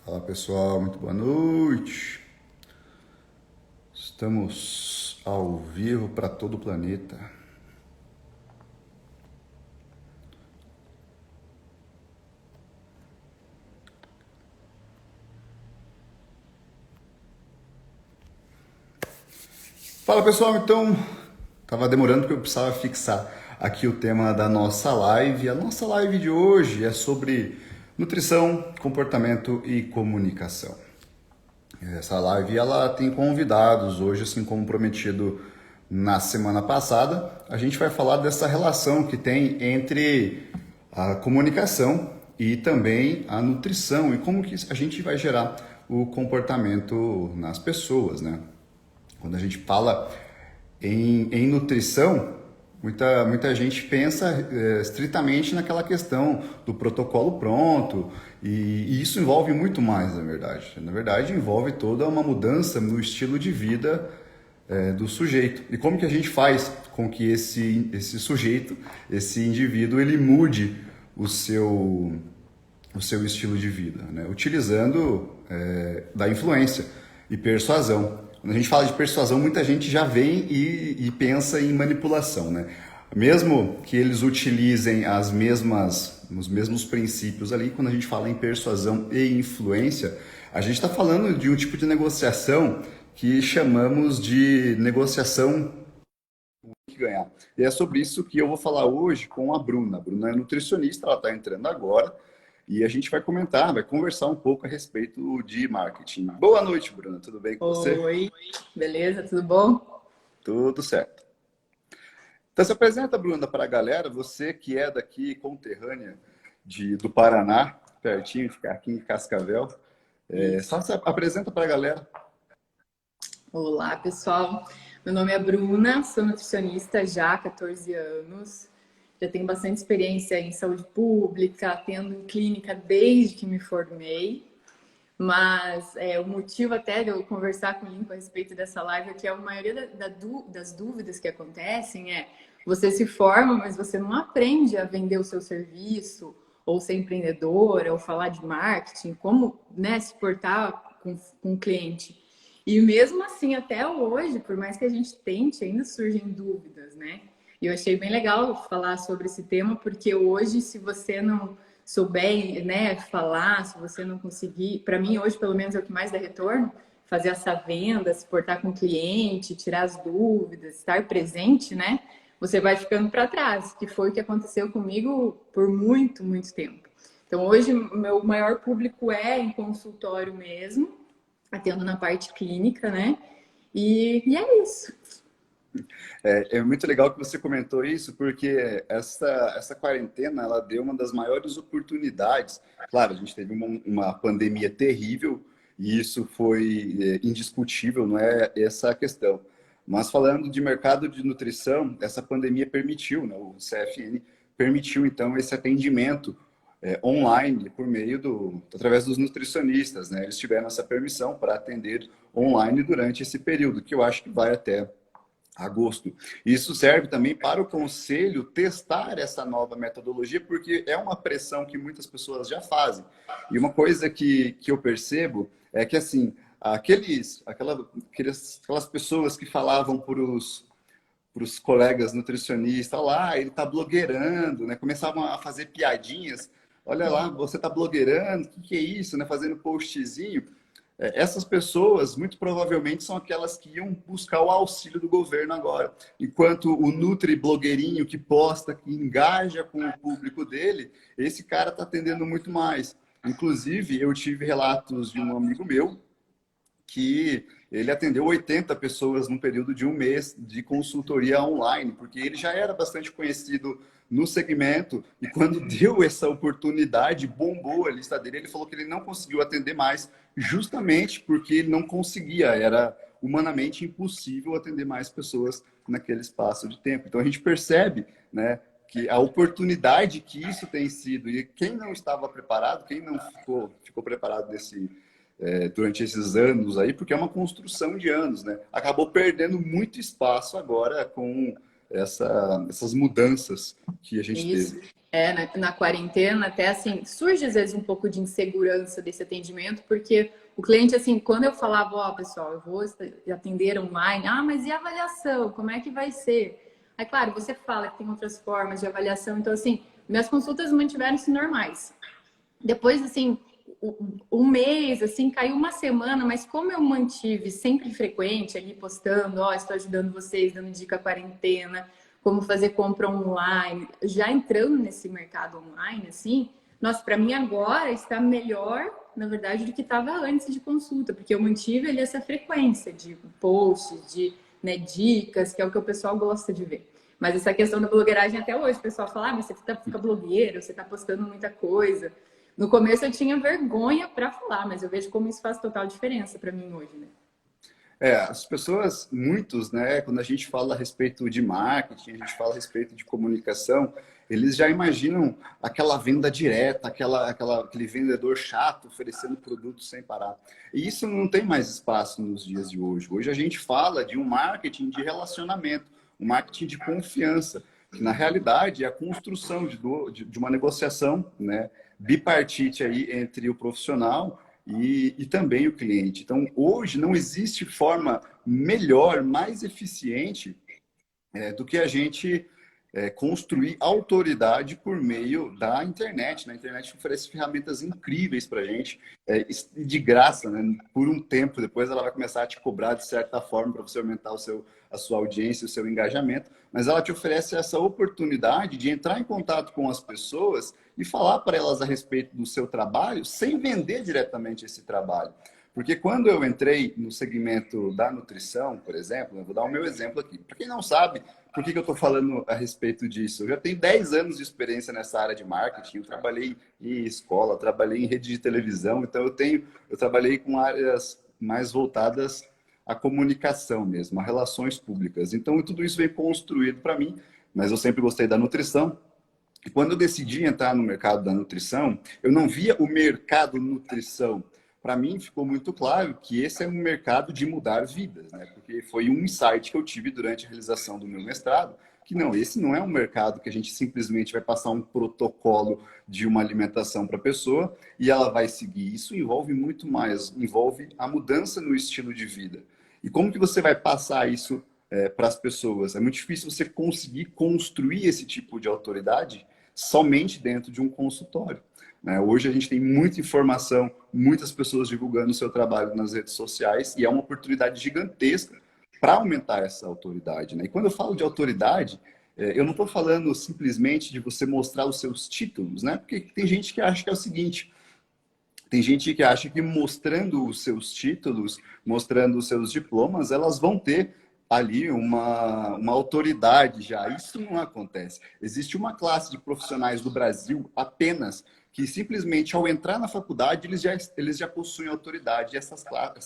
Fala pessoal, muito boa noite. Estamos ao vivo para todo o planeta. Fala pessoal, então, tava demorando porque eu precisava fixar aqui o tema da nossa live. A nossa live de hoje é sobre nutrição, comportamento e comunicação. Essa live ela tem convidados hoje, assim como prometido na semana passada. A gente vai falar dessa relação que tem entre a comunicação e também a nutrição e como que a gente vai gerar o comportamento nas pessoas, né? Quando a gente fala em nutrição, muita gente pensa estritamente naquela questão do protocolo pronto, e isso envolve muito mais, na verdade. Na verdade, envolve toda uma mudança no estilo de vida do sujeito. E como que a gente faz com que esse sujeito, esse indivíduo, ele mude o seu, o seu estilo de vida, né? Utilizando da influência e persuasão. Quando a gente fala de persuasão, muita gente já vem e pensa em manipulação, né? Mesmo que eles utilizem os mesmos princípios ali, quando a gente fala em persuasão e influência, a gente está falando de um tipo de negociação que chamamos de negociação que ganhar. E é sobre isso que eu vou falar hoje com a Bruna. A Bruna é nutricionista, ela está entrando agora e a gente vai comentar, vai conversar um pouco a respeito de marketing. Boa noite, Bruna. Tudo bem com você? Oi, beleza? Tudo bom? Tudo certo. Então se apresenta, Bruna, para a galera, você que é daqui, conterrânea do Paraná, pertinho de aqui em Cascavel. Só Isso. se apresenta para a galera. Olá, pessoal. Meu nome é Bruna, sou nutricionista já há 14 anos. Já tenho bastante experiência em saúde pública, atendo em clínica desde que me formei. Mas o motivo até de eu conversar com o Lincoln a respeito dessa live é que a maioria das dúvidas que acontecem é você se forma, mas você não aprende a vender o seu serviço, ou ser empreendedora, ou falar de marketing, como, né, se portar com o cliente. E mesmo assim, até hoje, por mais que a gente tente, ainda surgem dúvidas, né? E eu achei bem legal falar sobre esse tema, porque hoje, se você não souber, né, falar, se você não conseguir, para mim hoje pelo menos é o que mais dá retorno, fazer essa venda, se portar com o cliente, tirar as dúvidas, estar presente, né? Você vai ficando para trás, que foi o que aconteceu comigo por muito, muito tempo. Então hoje o meu maior público é em consultório mesmo, atendo na parte clínica, né? E é isso. É muito legal que você comentou isso, porque essa quarentena ela deu uma das maiores oportunidades. Claro, a gente teve uma pandemia terrível e isso foi indiscutível, não é essa a questão. Mas falando de mercado de nutrição, essa pandemia permitiu, né, o CFN permitiu então esse atendimento online por meio através dos nutricionistas, né? Eles tiveram essa permissão para atender online durante esse período, que eu acho que vai até agosto. Isso serve também para o conselho testar essa nova metodologia, porque é uma pressão que muitas pessoas já fazem. E uma coisa que eu percebo é que, assim, aquelas pessoas que falavam para os colegas nutricionistas, lá, ele está blogueirando, né? Começavam a fazer piadinhas. Olha lá, Sim. você está blogueirando, o que é isso, né? Fazendo postzinho. Essas pessoas, muito provavelmente, são aquelas que iam buscar o auxílio do governo agora. Enquanto o Nutri-blogueirinho que posta, que engaja com o público dele, esse cara está atendendo muito mais. Inclusive, eu tive relatos de um amigo meu que ele atendeu 80 pessoas num período de um mês de consultoria online, porque ele já era bastante conhecido no segmento e quando deu essa oportunidade, bombou a lista dele. Ele falou que ele não conseguiu atender mais, justamente porque ele não conseguia, era humanamente impossível atender mais pessoas naquele espaço de tempo. Então a gente percebe, né, que a oportunidade que isso tem sido, e quem não estava preparado, quem não ficou preparado durante esses anos aí, porque é uma construção de anos, né? Acabou perdendo muito espaço agora essas mudanças que a gente Isso. teve. Na quarentena, até assim, surge às vezes um pouco de insegurança desse atendimento, porque o cliente, assim, quando eu falava, ó, pessoal, eu vou atender online, mas e a avaliação? Como é que vai ser? Aí, claro, você fala que tem outras formas de avaliação, então, assim, minhas consultas mantiveram-se normais. Depois, assim, um mês, assim, caiu uma semana, mas como eu mantive sempre frequente ali postando, ó, estou ajudando vocês, dando dica quarentena, como fazer compra online, já entrando nesse mercado online, assim, nossa, para mim agora está melhor, na verdade, do que estava antes de consulta, porque eu mantive ali essa frequência de posts, de, né, dicas, que é o que o pessoal gosta de ver. Mas essa questão da blogueiragem até hoje, o pessoal fala, mas você fica blogueiro, você está postando muita coisa. No começo eu tinha vergonha para falar, mas eu vejo como isso faz total diferença para mim hoje, né? As pessoas, muitos, né, quando a gente fala a respeito de marketing, a gente fala a respeito de comunicação, eles já imaginam aquela venda direta, aquele vendedor chato oferecendo produtos sem parar. E isso não tem mais espaço nos dias de hoje. Hoje a gente fala de um marketing de relacionamento, um marketing de confiança, que na realidade é a construção de uma negociação, né, bipartite aí entre o profissional e também o cliente. Então, hoje não existe forma melhor, mais eficiente do que a gente construir autoridade por meio da internet. Na internet oferece ferramentas incríveis para a gente, de graça, né? Por um tempo. Depois ela vai começar a te cobrar de certa forma para você aumentar a sua audiência, o seu engajamento. Mas ela te oferece essa oportunidade de entrar em contato com as pessoas e falar para elas a respeito do seu trabalho sem vender diretamente esse trabalho. Porque quando eu entrei no segmento da nutrição, por exemplo, eu vou dar o meu exemplo aqui. Para quem não sabe, por que eu estou falando a respeito disso? Eu já tenho 10 anos de experiência nessa área de marketing. Eu trabalhei em escola, trabalhei em rede de televisão. Então, eu trabalhei com áreas mais voltadas à comunicação mesmo, a relações públicas. Então, tudo isso veio construído para mim. Mas eu sempre gostei da nutrição. E quando eu decidi entrar no mercado da nutrição, eu não via o mercado nutrição. Para mim, ficou muito claro que esse é um mercado de mudar vidas, né? Porque foi um insight que eu tive durante a realização do meu mestrado, que não, esse não é um mercado que a gente simplesmente vai passar um protocolo de uma alimentação para a pessoa e ela vai seguir. Isso envolve muito mais, envolve a mudança no estilo de vida. E como que você vai passar isso para as pessoas? É muito difícil você conseguir construir esse tipo de autoridade somente dentro de um consultório. Né? Hoje a gente tem muita informação, muitas pessoas divulgando o seu trabalho nas redes sociais e é uma oportunidade gigantesca para aumentar essa autoridade. Né? E quando eu falo de autoridade, eu não estou falando simplesmente de você mostrar os seus títulos, né? Porque tem gente que acha que é o seguinte, tem gente que acha que mostrando os seus títulos, mostrando os seus diplomas, elas vão ter ali uma autoridade já. Isso não acontece. Existe uma classe de profissionais do Brasil apenas que simplesmente ao entrar na faculdade eles já possuem autoridade. E essa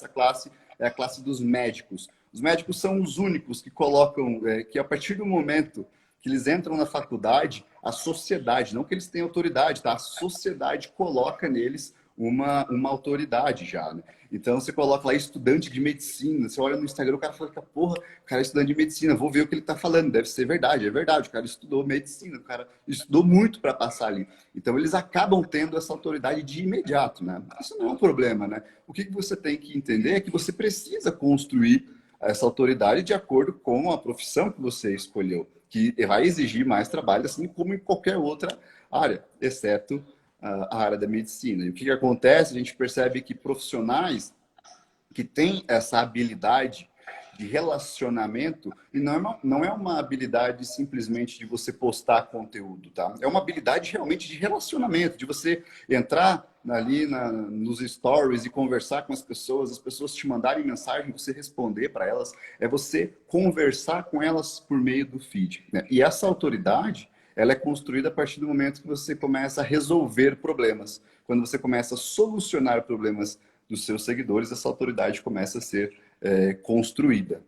classe é a classe dos médicos. Os médicos são os únicos que colocam, que a partir do momento que eles entram na faculdade, a sociedade, não que eles tenham autoridade, tá? A sociedade coloca neles uma autoridade já, né? Então você coloca lá estudante de medicina, você olha no Instagram, o cara fala, porra, o cara é estudante de medicina, vou ver o que ele tá falando, deve ser verdade, é verdade, o cara estudou medicina, o cara estudou muito para passar ali. Então eles acabam tendo essa autoridade de imediato, né? Isso não é um problema, né? O que você tem que entender é que você precisa construir essa autoridade de acordo com a profissão que você escolheu, que vai exigir mais trabalho, assim como em qualquer outra área, exceto a área da medicina. E o que acontece? A gente percebe que profissionais que têm essa habilidade de relacionamento, e não é uma habilidade simplesmente de você postar conteúdo, tá? É uma habilidade realmente de relacionamento, de você entrar ali nos stories e conversar com as pessoas te mandarem mensagem, você responder para elas, é você conversar com elas por meio do feed, né? E essa autoridade, ela é construída a partir do momento que você começa a resolver problemas. Quando você começa a solucionar problemas dos seus seguidores, essa autoridade começa a ser construída.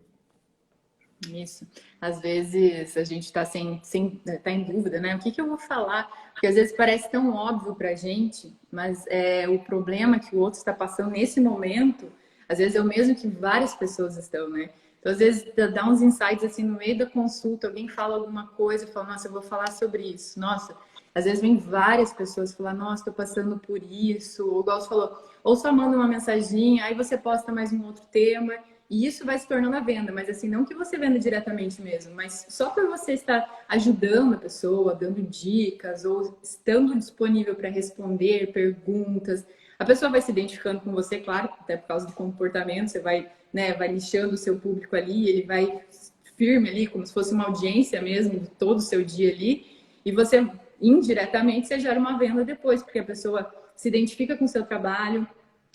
Isso. Às vezes a gente está tá em dúvida, né? O que eu vou falar? Porque às vezes parece tão óbvio para a gente, mas o problema que o outro está passando nesse momento, às vezes é o mesmo que várias pessoas estão, né? Então, às vezes, dá uns insights assim no meio da consulta, alguém fala alguma coisa, eu falo, nossa, eu vou falar sobre isso. Nossa, às vezes vem várias pessoas falar, nossa, estou passando por isso, ou igual você falou, ou só manda uma mensaginha, aí você posta mais um outro tema, e isso vai se tornando a venda, mas assim, não que você venda diretamente mesmo, mas só por você estar ajudando a pessoa, dando dicas, ou estando disponível para responder perguntas, a pessoa vai se identificando com você, claro, até por causa do comportamento, você vai, né, vai nichando o seu público ali, ele vai firme ali, como se fosse uma audiência mesmo, de todo o seu dia ali, e você, indiretamente, você gera uma venda depois, porque a pessoa se identifica com o seu trabalho,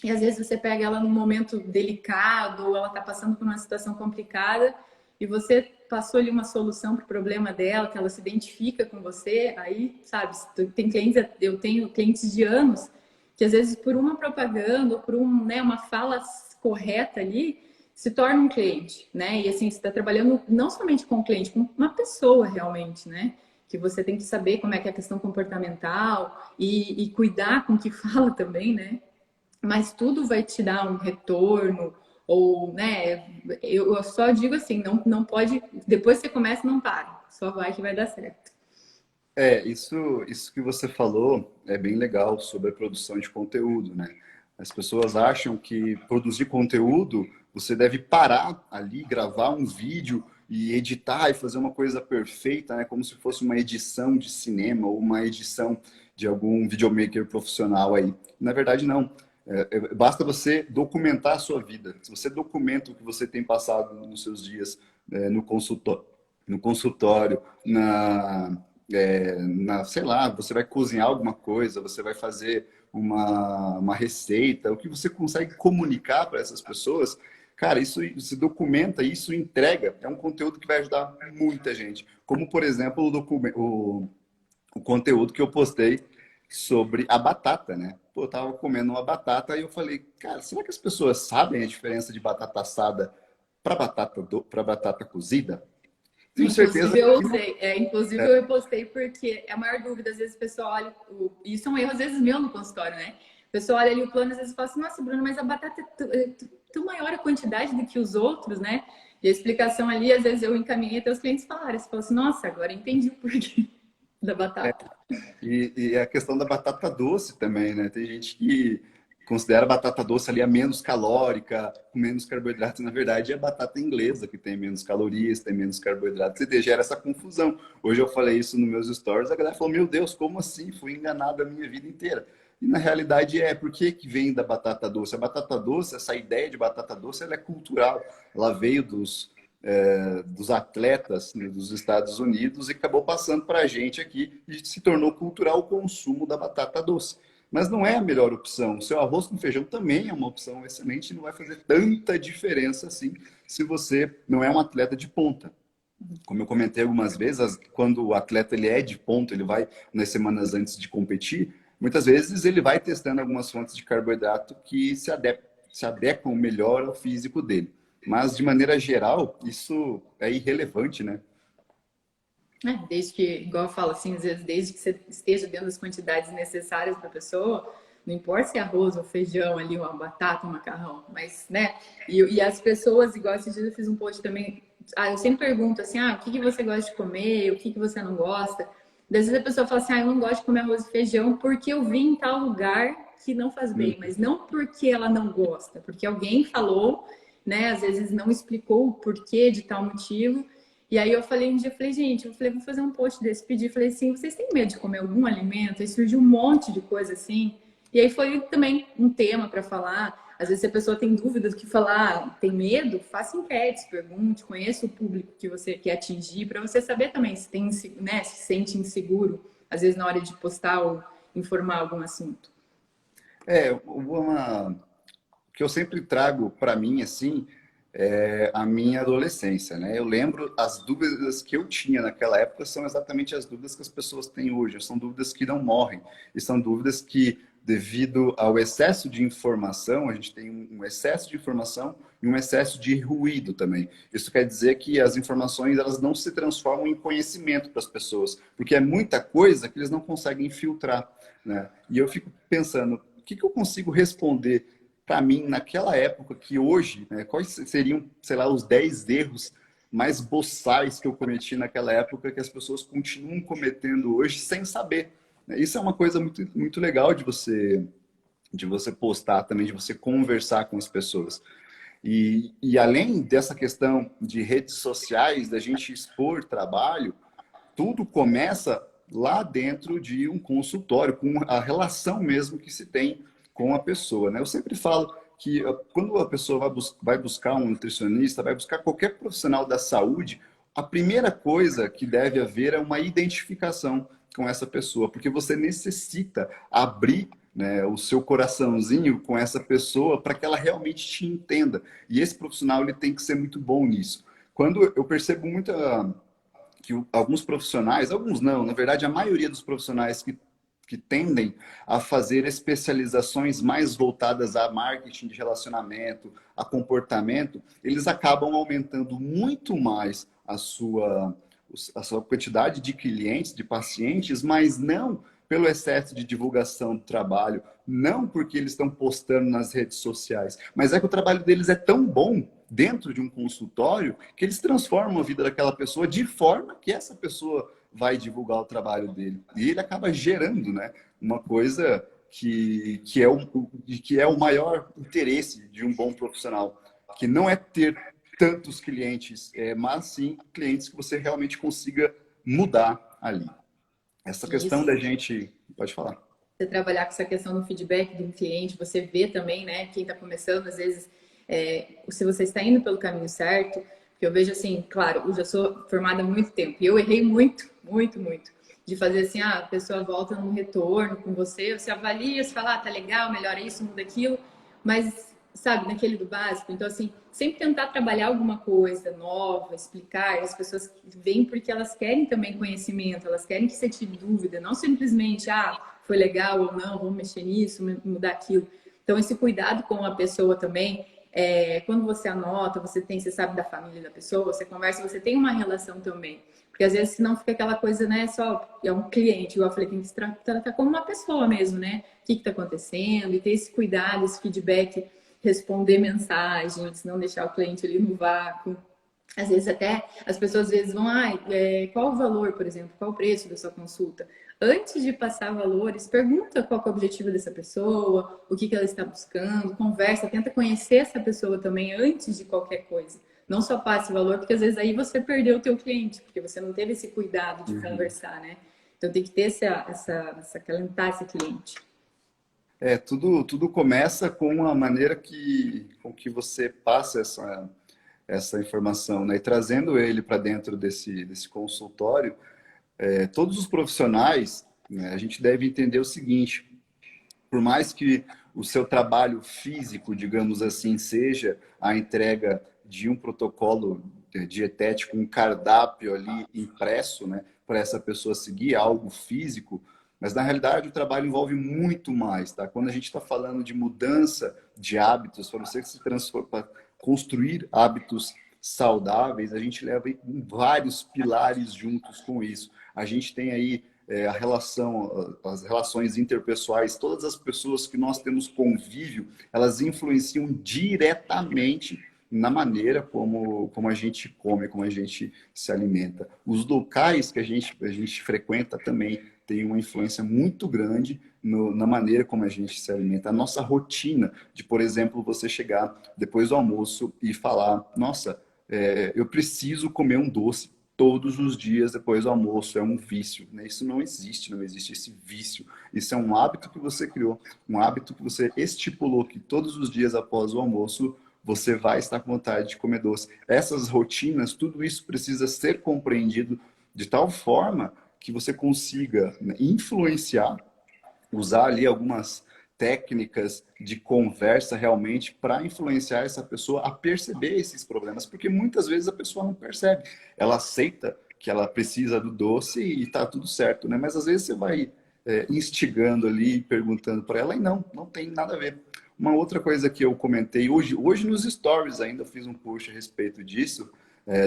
e às vezes você pega ela num momento delicado, ou ela está passando por uma situação complicada, e você passou ali uma solução para o problema dela, que ela se identifica com você, aí, sabe, tem clientes, eu tenho clientes de anos, que às vezes por uma propaganda, ou por né, uma fala correta ali, se torna um cliente, né? E assim, você está trabalhando não somente com o cliente, com uma pessoa realmente, né? Que você tem que saber como é que é a questão comportamental e cuidar com o que fala também, né? Mas tudo vai te dar um retorno, ou, né? Eu só digo assim, não pode, depois que você começa, não para, só vai que vai dar certo. Isso que você falou é bem legal sobre a produção de conteúdo, né? As pessoas acham que produzir conteúdo, você deve parar ali, gravar um vídeo e editar e fazer uma coisa perfeita, né? Como se fosse uma edição de cinema ou uma edição de algum videomaker profissional aí. Na verdade, não. Basta você documentar a sua vida. Se você documenta o que você tem passado nos seus dias, no consultório, sei lá, você vai cozinhar alguma coisa, você vai fazer uma receita, o que você consegue comunicar para essas pessoas, cara, isso se documenta, isso entrega, é um conteúdo que vai ajudar muita gente. Como, por exemplo, o conteúdo que eu postei sobre a batata, né? Pô, eu tava comendo uma batata e eu falei, cara, será que as pessoas sabem a diferença de batata assada para batata cozida? Tenho certeza Inclusive eu que não. usei, inclusive eu repostei porque é a maior dúvida, às vezes o pessoal olha, isso é um erro às vezes meu no consultório, né? O pessoal olha ali o plano, às vezes fala assim, nossa, Bruno, mas a batata é tão maior a quantidade do que os outros, né? E a explicação ali, às vezes eu encaminhei até os clientes falarem, você falou assim, nossa, agora entendi o porquê da batata. E a questão da batata doce também, né? Tem gente que considera a batata doce ali a menos calórica, com menos carboidratos. Na verdade, é a batata inglesa que tem menos calorias, tem menos carboidratos. E gera essa confusão. Hoje eu falei isso nos meus stories, a galera falou, meu Deus, como assim? Fui enganado a minha vida inteira. E na realidade por que que vem da batata doce? A batata doce, essa ideia de batata doce, ela é cultural. Ela veio dos atletas, né, dos Estados Unidos e acabou passando para a gente aqui e se tornou cultural o consumo da batata doce. Mas não é a melhor opção. O seu arroz com feijão também é uma opção excelente e não vai fazer tanta diferença assim se você não é um atleta de ponta. Como eu comentei algumas vezes, quando o atleta ele é de ponta, ele vai nas semanas antes de competir, muitas vezes ele vai testando algumas fontes de carboidrato que se adequam melhor ao físico dele. Mas, de maneira geral, isso é irrelevante, né? Desde que, igual eu falo assim, às vezes, desde que você esteja dentro das quantidades necessárias para a pessoa, não importa se é arroz ou feijão ali, uma batata, um macarrão, mas, né? E as pessoas, igual esses dias eu fiz um post também, eu sempre pergunto assim, o que que você gosta de comer, o que que você não gosta? Às vezes a pessoa fala assim, eu não gosto de comer arroz e feijão porque eu vim em tal lugar que não faz bem, mas não porque ela não gosta, porque alguém falou, né? Às vezes não explicou o porquê de tal motivo. E aí eu falei um dia, eu falei, gente, vou fazer um post desse, pedi, falei assim, vocês têm medo de comer algum alimento? Aí surgiu um monte de coisa assim. E aí foi também um tema para falar. Às vezes se a pessoa tem dúvidas do que falar, tem medo, faça enquetes, pergunte, conheça o público que você quer atingir, para você saber também se tem, né, se sente inseguro, às vezes na hora de postar ou informar algum assunto. Uma que eu sempre trago para mim, assim, é a minha adolescência, né? Eu lembro as dúvidas que eu tinha naquela época são exatamente as dúvidas que as pessoas têm hoje. São dúvidas que não morrem. E são dúvidas que, devido ao excesso de informação, a gente tem um excesso de informação e um excesso de ruído também. Isso quer dizer que as informações elas não se transformam em conhecimento para as pessoas, porque é muita coisa que eles não conseguem filtrar, né? E eu fico pensando, o que que eu consigo responder para mim, naquela época, que hoje, né, quais seriam, sei lá, os 10 erros mais boçais que eu cometi naquela época que as pessoas continuam cometendo hoje sem saber. Né? Isso é uma coisa muito, muito legal de você postar também, de você conversar com as pessoas. E além dessa questão de redes sociais, da gente expor trabalho, tudo começa lá dentro de um consultório, com a relação mesmo que se tem com a pessoa, né? Eu sempre falo que quando a pessoa vai buscar um nutricionista, vai buscar qualquer profissional da saúde, a primeira coisa que deve haver é uma identificação com essa pessoa, porque você necessita abrir, né, o seu coraçãozinho com essa pessoa para que ela realmente te entenda. E esse profissional ele tem que ser muito bom nisso. Quando eu percebo muita que alguns profissionais, alguns não, na verdade a maioria dos profissionais que tendem a fazer especializações mais voltadas a marketing de relacionamento, a comportamento, eles acabam aumentando muito mais a sua quantidade de clientes, de pacientes, mas não pelo excesso de divulgação do trabalho, não porque eles estão postando nas redes sociais, mas é que o trabalho deles é tão bom dentro de um consultório que eles transformam a vida daquela pessoa de forma que essa pessoa vai divulgar o trabalho dele. E ele acaba gerando, né, uma coisa que é o maior interesse de um bom profissional, que não é ter tantos clientes, mas sim clientes que você realmente consiga mudar ali. Essa questão Isso. da gente... Pode falar. Você trabalhar com essa questão do feedback do cliente, você vê também, né, quem está começando, às vezes, se você está indo pelo caminho certo, porque eu vejo assim, claro, eu já sou formada há muito tempo, e eu errei muito, muito, muito, de fazer assim, a pessoa volta num retorno com você avalia, você fala, tá legal, melhora isso, muda aquilo, mas, sabe, naquele do básico, então assim, sempre tentar trabalhar alguma coisa nova, explicar, as pessoas vêm porque elas querem também conhecimento, elas querem que você tire dúvida, não simplesmente, foi legal ou não, vamos mexer nisso, mudar aquilo. Então, esse cuidado com a pessoa também, quando você anota, você sabe da família da pessoa, você conversa, você tem uma relação também. Porque às vezes senão fica aquela coisa, né, só é um cliente, igual eu falei, tem que se tratar como uma pessoa mesmo, né? O que está acontecendo, e ter esse cuidado, esse feedback, responder mensagens, não deixar o cliente ali no vácuo. Às vezes até as pessoas às vezes vão, qual o valor, por exemplo, qual o preço da sua consulta? Antes de passar valores, pergunta qual que é o objetivo dessa pessoa, o que ela está buscando, conversa, tenta conhecer essa pessoa também antes de qualquer coisa. Não só passe valor, porque às vezes aí você perdeu o teu cliente, porque você não teve esse cuidado de conversar, né? Então tem que ter acalentar esse cliente. Tudo começa com a maneira com que você passa essa informação, né? E trazendo ele para dentro desse consultório, todos os profissionais, né, a gente deve entender o seguinte: por mais que o seu trabalho físico, digamos assim, seja a entrega de um protocolo dietético, um cardápio ali impresso, né, para essa pessoa seguir, algo físico, mas na realidade o trabalho envolve muito mais, tá? Quando a gente está falando de mudança de hábitos, para você se transformar, para construir hábitos saudáveis, a gente leva vários pilares juntos com isso. A gente tem aí as relações interpessoais, todas as pessoas que nós temos convívio, elas influenciam diretamente na maneira como a gente come, como a gente se alimenta. Os locais que a gente frequenta também têm uma influência muito grande na maneira como a gente se alimenta. A nossa rotina de, por exemplo, você chegar depois do almoço e falar, nossa, eu preciso comer um doce todos os dias depois do almoço, é um vício, né? Isso não existe esse vício. Isso é um hábito que você criou, um hábito que você estipulou que todos os dias após o almoço você vai estar com vontade de comer doce. Essas rotinas, tudo isso precisa ser compreendido de tal forma que você consiga, né, influenciar, usar ali algumas técnicas de conversa realmente para influenciar essa pessoa a perceber esses problemas, porque muitas vezes a pessoa não percebe. Ela aceita que ela precisa do doce e está tudo certo, né? Mas às vezes você vai instigando ali, perguntando para ela e não tem nada a ver. Uma outra coisa que eu comentei hoje nos stories ainda fiz um post a respeito disso,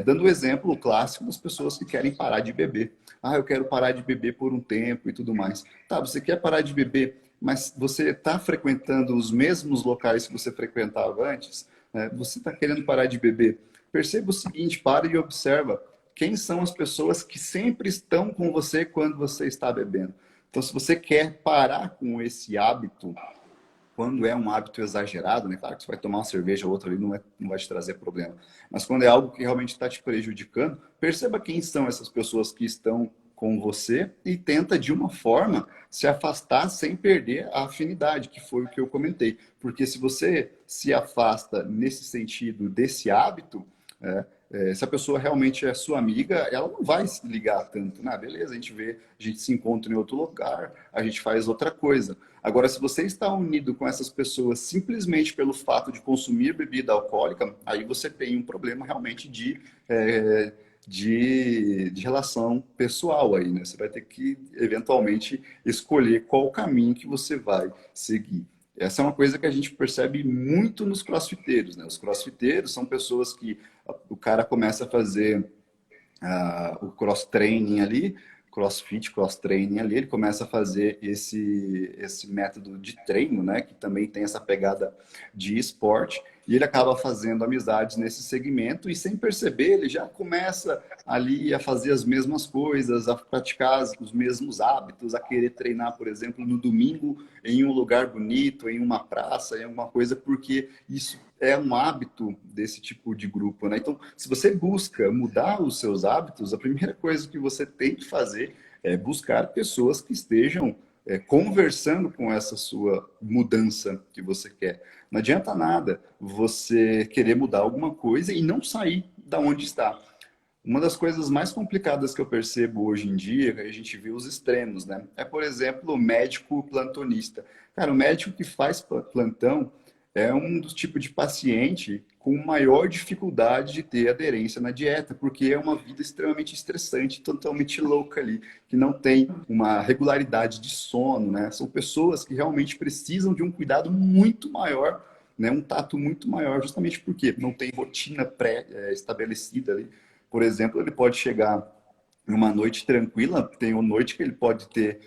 dando o exemplo clássico das pessoas que querem parar de beber. Eu quero parar de beber por um tempo e tudo mais. Tá, você quer parar de beber, mas você está frequentando os mesmos locais que você frequentava antes, né? Você está querendo parar de beber. Perceba o seguinte, para e observa quem são as pessoas que sempre estão com você quando você está bebendo. Então, se você quer parar com esse hábito, quando é um hábito exagerado, né? Claro que você vai tomar uma cerveja ou outra ali, não vai te trazer problema. Mas quando é algo que realmente está te prejudicando, perceba quem são essas pessoas que estão com você e tenta, de uma forma, se afastar sem perder a afinidade, que foi o que eu comentei. Porque se você se afasta nesse sentido desse hábito, se a pessoa realmente é sua amiga, ela não vai se ligar tanto. Ah, beleza, a gente vê, a gente se encontra em outro lugar, a gente faz outra coisa. Agora, se você está unido com essas pessoas simplesmente pelo fato de consumir bebida alcoólica, aí você tem um problema realmente de relação pessoal aí, né? Você vai ter que, eventualmente, escolher qual o caminho que você vai seguir. Essa é uma coisa que a gente percebe muito nos crossfiteiros, né? Os crossfiteiros são pessoas que o cara começa a fazer o cross-training ali, crossfit, cross-training ali, ele começa a fazer esse método de treino, né, que também tem essa pegada de esporte, e ele acaba fazendo amizades nesse segmento e sem perceber, ele já começa ali a fazer as mesmas coisas, a praticar os mesmos hábitos, a querer treinar, por exemplo, no domingo em um lugar bonito, em uma praça, em alguma coisa, porque isso é um hábito desse tipo de grupo, né? Então, se você busca mudar os seus hábitos, a primeira coisa que você tem que fazer é buscar pessoas que estejam conversando com essa sua mudança que você quer. Não adianta nada você querer mudar alguma coisa e não sair da onde está. Uma das coisas mais complicadas que eu percebo hoje em dia, que a gente vê os extremos, né? É, por exemplo, o médico plantonista. Cara, o médico que faz plantão é um dos tipos de paciente com maior dificuldade de ter aderência na dieta, porque é uma vida extremamente estressante, totalmente louca ali, que não tem uma regularidade de sono, né? São pessoas que realmente precisam de um cuidado muito maior, né? Um tato muito maior, justamente porque não tem rotina pré-estabelecida ali. Por exemplo, ele pode chegar em uma noite tranquila, tem uma noite que ele pode ter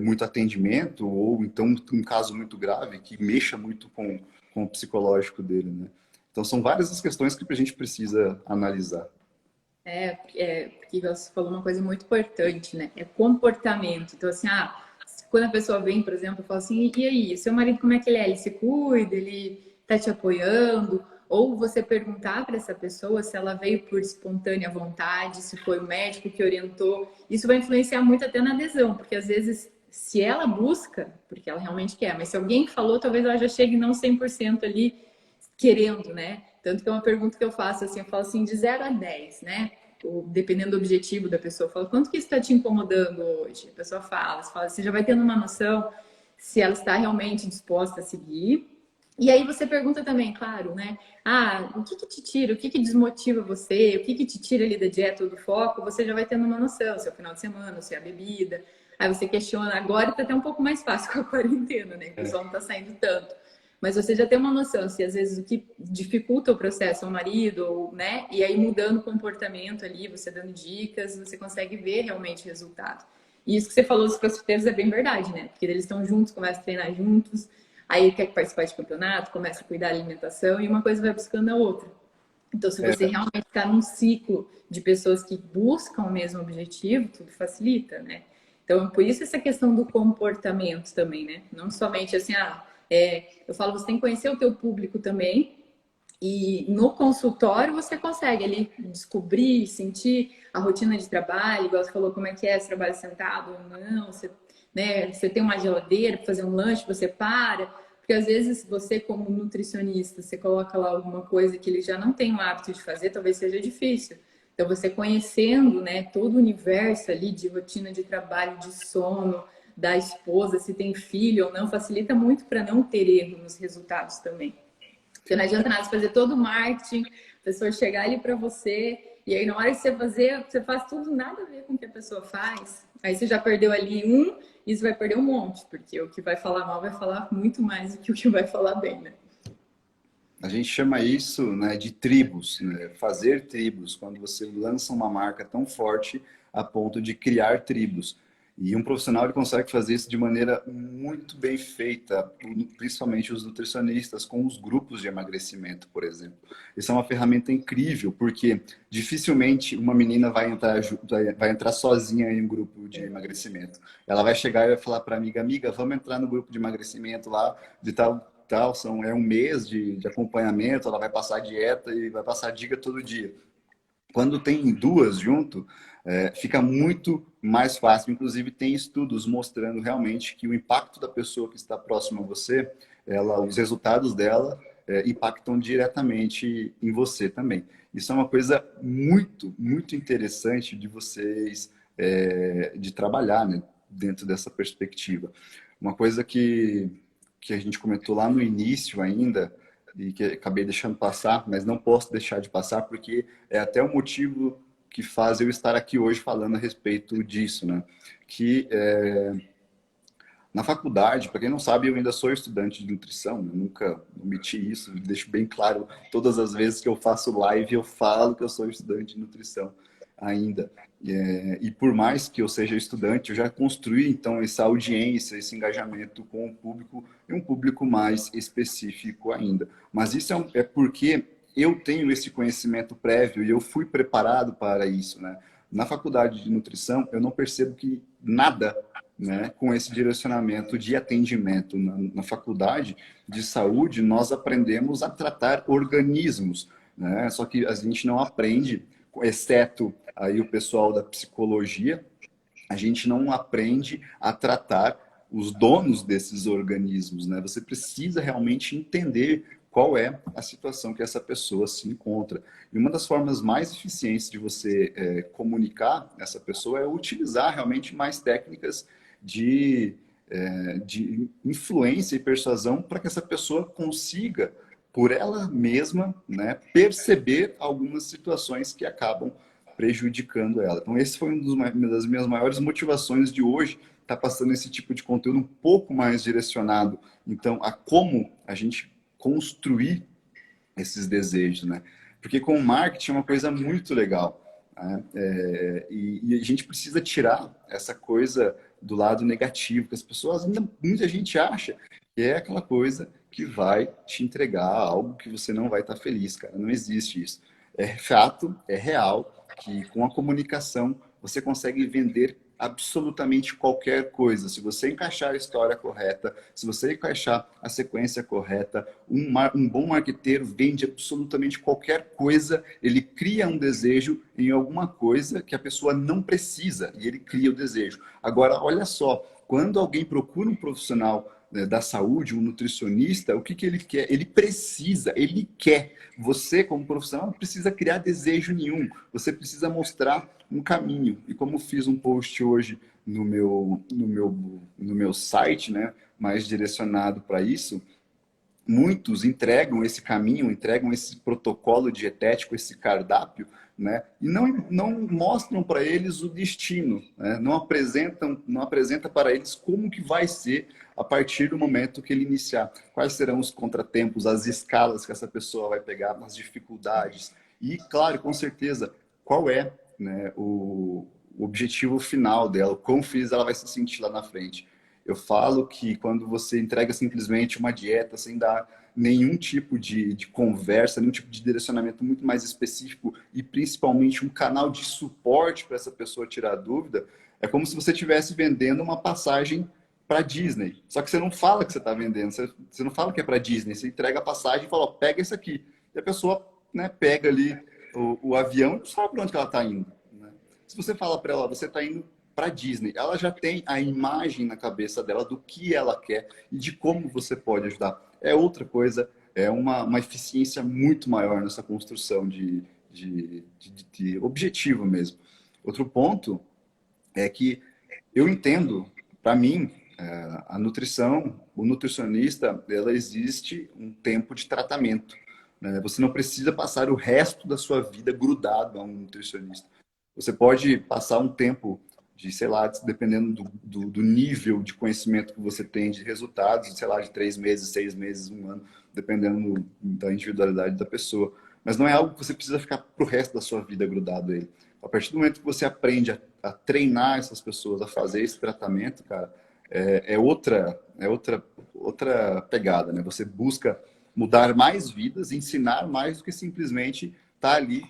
muito atendimento, ou então um caso muito grave que mexa muito com o psicológico dele, né? Então são várias as questões que a gente precisa analisar. Porque você falou uma coisa muito importante, né? É comportamento. Então, assim, quando a pessoa vem, por exemplo, fala assim, e aí, seu marido como é que ele é? Ele se cuida? Ele tá te apoiando? Ou você perguntar para essa pessoa se ela veio por espontânea vontade, se foi o médico que orientou. Isso vai influenciar muito até na adesão, porque às vezes, se ela busca, porque ela realmente quer, mas se alguém falou, talvez ela já chegue não 100% ali querendo, né? Tanto que é uma pergunta que eu faço assim, eu falo assim, de 0 a 10, né? Dependendo do objetivo da pessoa, eu falo, quanto que isso está te incomodando hoje? A pessoa fala, você já vai tendo uma noção se ela está realmente disposta a seguir. E aí você pergunta também, claro, né? O que te tira, o que desmotiva você, o que te tira ali da dieta ou do foco, você já vai tendo uma noção, se é o final de semana, se é a bebida. Aí você questiona, agora está até um pouco mais fácil com a quarentena, né? O pessoal não está saindo tanto. Mas você já tem uma noção se às vezes o que dificulta o processo é o marido, ou, né? E aí mudando o comportamento ali, você dando dicas, você consegue ver realmente o resultado. E isso que você falou dos crossfiteiros é bem verdade, né? Porque eles estão juntos, começam a treinar juntos, aí quer participar de campeonato, começa a cuidar da alimentação e uma coisa vai buscando a outra. Então, se você realmente está num ciclo de pessoas que buscam o mesmo objetivo, tudo facilita, né? Então, por isso essa questão do comportamento também, né? Não somente assim, eu falo, você tem que conhecer o teu público também. E no consultório você consegue ali descobrir, sentir a rotina de trabalho, igual você falou, como é que é, se trabalha sentado ou não, você tem uma geladeira para fazer um lanche, você para. Porque às vezes você, como nutricionista, você coloca lá alguma coisa que ele já não tem o hábito de fazer, talvez seja difícil. Então, você conhecendo, né, todo o universo ali de rotina de trabalho, de sono, da esposa, se tem filho ou não, facilita muito para não ter erro nos resultados também. Porque não adianta nada você fazer todo o marketing, a pessoa chegar ali para você, e aí na hora que você fazer, você faz tudo nada a ver com o que a pessoa faz. Aí você já perdeu ali e você vai perder um monte, porque o que vai falar mal vai falar muito mais do que o que vai falar bem, né? A gente chama isso, né, de tribos, né? Fazer tribos, quando você lança uma marca tão forte a ponto de criar tribos. E um profissional ele consegue fazer isso de maneira muito bem feita, principalmente os nutricionistas, com os grupos de emagrecimento, por exemplo. Isso é uma ferramenta incrível, porque dificilmente uma menina vai entrar sozinha em um grupo de emagrecimento. Ela vai chegar e vai falar para a amiga, amiga, vamos entrar no grupo de emagrecimento lá, de tal, é um mês de acompanhamento, ela vai passar dieta e vai passar dica todo dia. Quando tem duas junto, fica muito mais fácil. Inclusive, tem estudos mostrando realmente que o impacto da pessoa que está próxima a você, os resultados dela impactam diretamente em você também. Isso é uma coisa muito, muito interessante de vocês, de trabalhar, né, dentro dessa perspectiva. Uma coisa que a gente comentou lá no início ainda, e que acabei deixando passar, mas não posso deixar de passar, porque é até o motivo que faz eu estar aqui hoje falando a respeito disso, né? Que na faculdade, para quem não sabe, eu ainda sou estudante de nutrição, eu nunca omiti isso, deixo bem claro, todas as vezes que eu faço live, eu falo que eu sou estudante de nutrição ainda. E por mais que eu seja estudante, eu já construí, então, essa audiência, esse engajamento com o público, e um público mais específico ainda. Mas isso é porque eu tenho esse conhecimento prévio e eu fui preparado para isso, né? Na faculdade de nutrição, eu não percebo que nada, né, com esse direcionamento de atendimento. Na faculdade de saúde, nós aprendemos a tratar organismos, né? Só que a gente não aprende, exceto aí o pessoal da psicologia, a gente não aprende a tratar os donos desses organismos, né? Você precisa realmente entender qual é a situação que essa pessoa se encontra. E uma das formas mais eficientes de você comunicar essa pessoa é utilizar realmente mais técnicas de influência e persuasão para que essa pessoa consiga, por ela mesma, né, perceber algumas situações que acabam prejudicando ela. Então, esse foi uma das minhas maiores motivações de hoje, estar passando esse tipo de conteúdo um pouco mais direcionado, então, a como a gente construir esses desejos, né? Porque com o marketing é uma coisa muito legal, né? E a gente precisa tirar essa coisa do lado negativo, que as pessoas, muita gente acha que é aquela coisa que vai te entregar algo que você não vai estar feliz, cara. Não existe isso. É fato, é real, que com a comunicação você consegue vender absolutamente qualquer coisa. Se você encaixar a história correta, se você encaixar a sequência correta, um bom marqueteiro vende absolutamente qualquer coisa, ele cria um desejo em alguma coisa que a pessoa não precisa e ele cria o desejo. Agora, olha só, quando alguém procura um profissional da saúde, um nutricionista, o que ele quer? Ele precisa, ele quer. Você, como profissional, não precisa criar desejo nenhum. Você precisa mostrar um caminho. E como fiz um post hoje no meu site, né, mais direcionado para isso, muitos entregam esse caminho, entregam esse protocolo dietético, esse cardápio, né? E não mostram para eles o destino, né? Não apresenta para eles como que vai ser a partir do momento que ele iniciar. Quais serão os contratempos, as escalas que essa pessoa vai pegar, as dificuldades. E, claro, com certeza, qual é, né, o objetivo final dela, o quão feliz ela vai se sentir lá na frente. Eu falo que quando você entrega simplesmente uma dieta sem dar nenhum tipo de conversa, nenhum tipo de direcionamento muito mais específico e principalmente um canal de suporte para essa pessoa tirar dúvida, é como se você estivesse vendendo uma passagem para Disney. Só que você não fala que você está vendendo, você não fala que é para Disney, você entrega a passagem e fala, ó, pega isso aqui. E a pessoa, né, pega ali o avião e não sabe para onde que ela está indo, né? Se você fala para ela, ó, você está indo para Disney, ela já tem a imagem na cabeça dela do que ela quer e de como você pode ajudar. É outra coisa, é uma eficiência muito maior nessa construção de objetivo mesmo. Outro ponto é que eu entendo, para mim, a nutrição, o nutricionista, ela existe um tempo de tratamento, né? Você não precisa passar o resto da sua vida grudado a um nutricionista. Você pode passar um tempo de, sei lá, dependendo do nível de conhecimento que você tem de resultados, sei lá, de 3 meses, 6 meses, um ano, dependendo da individualidade da pessoa. Mas não é algo que você precisa ficar pro resto da sua vida grudado a ele. A partir do momento que você aprende a treinar essas pessoas a fazer esse tratamento, cara, outra pegada, né? Você busca mudar mais vidas, ensinar mais do que simplesmente estar ali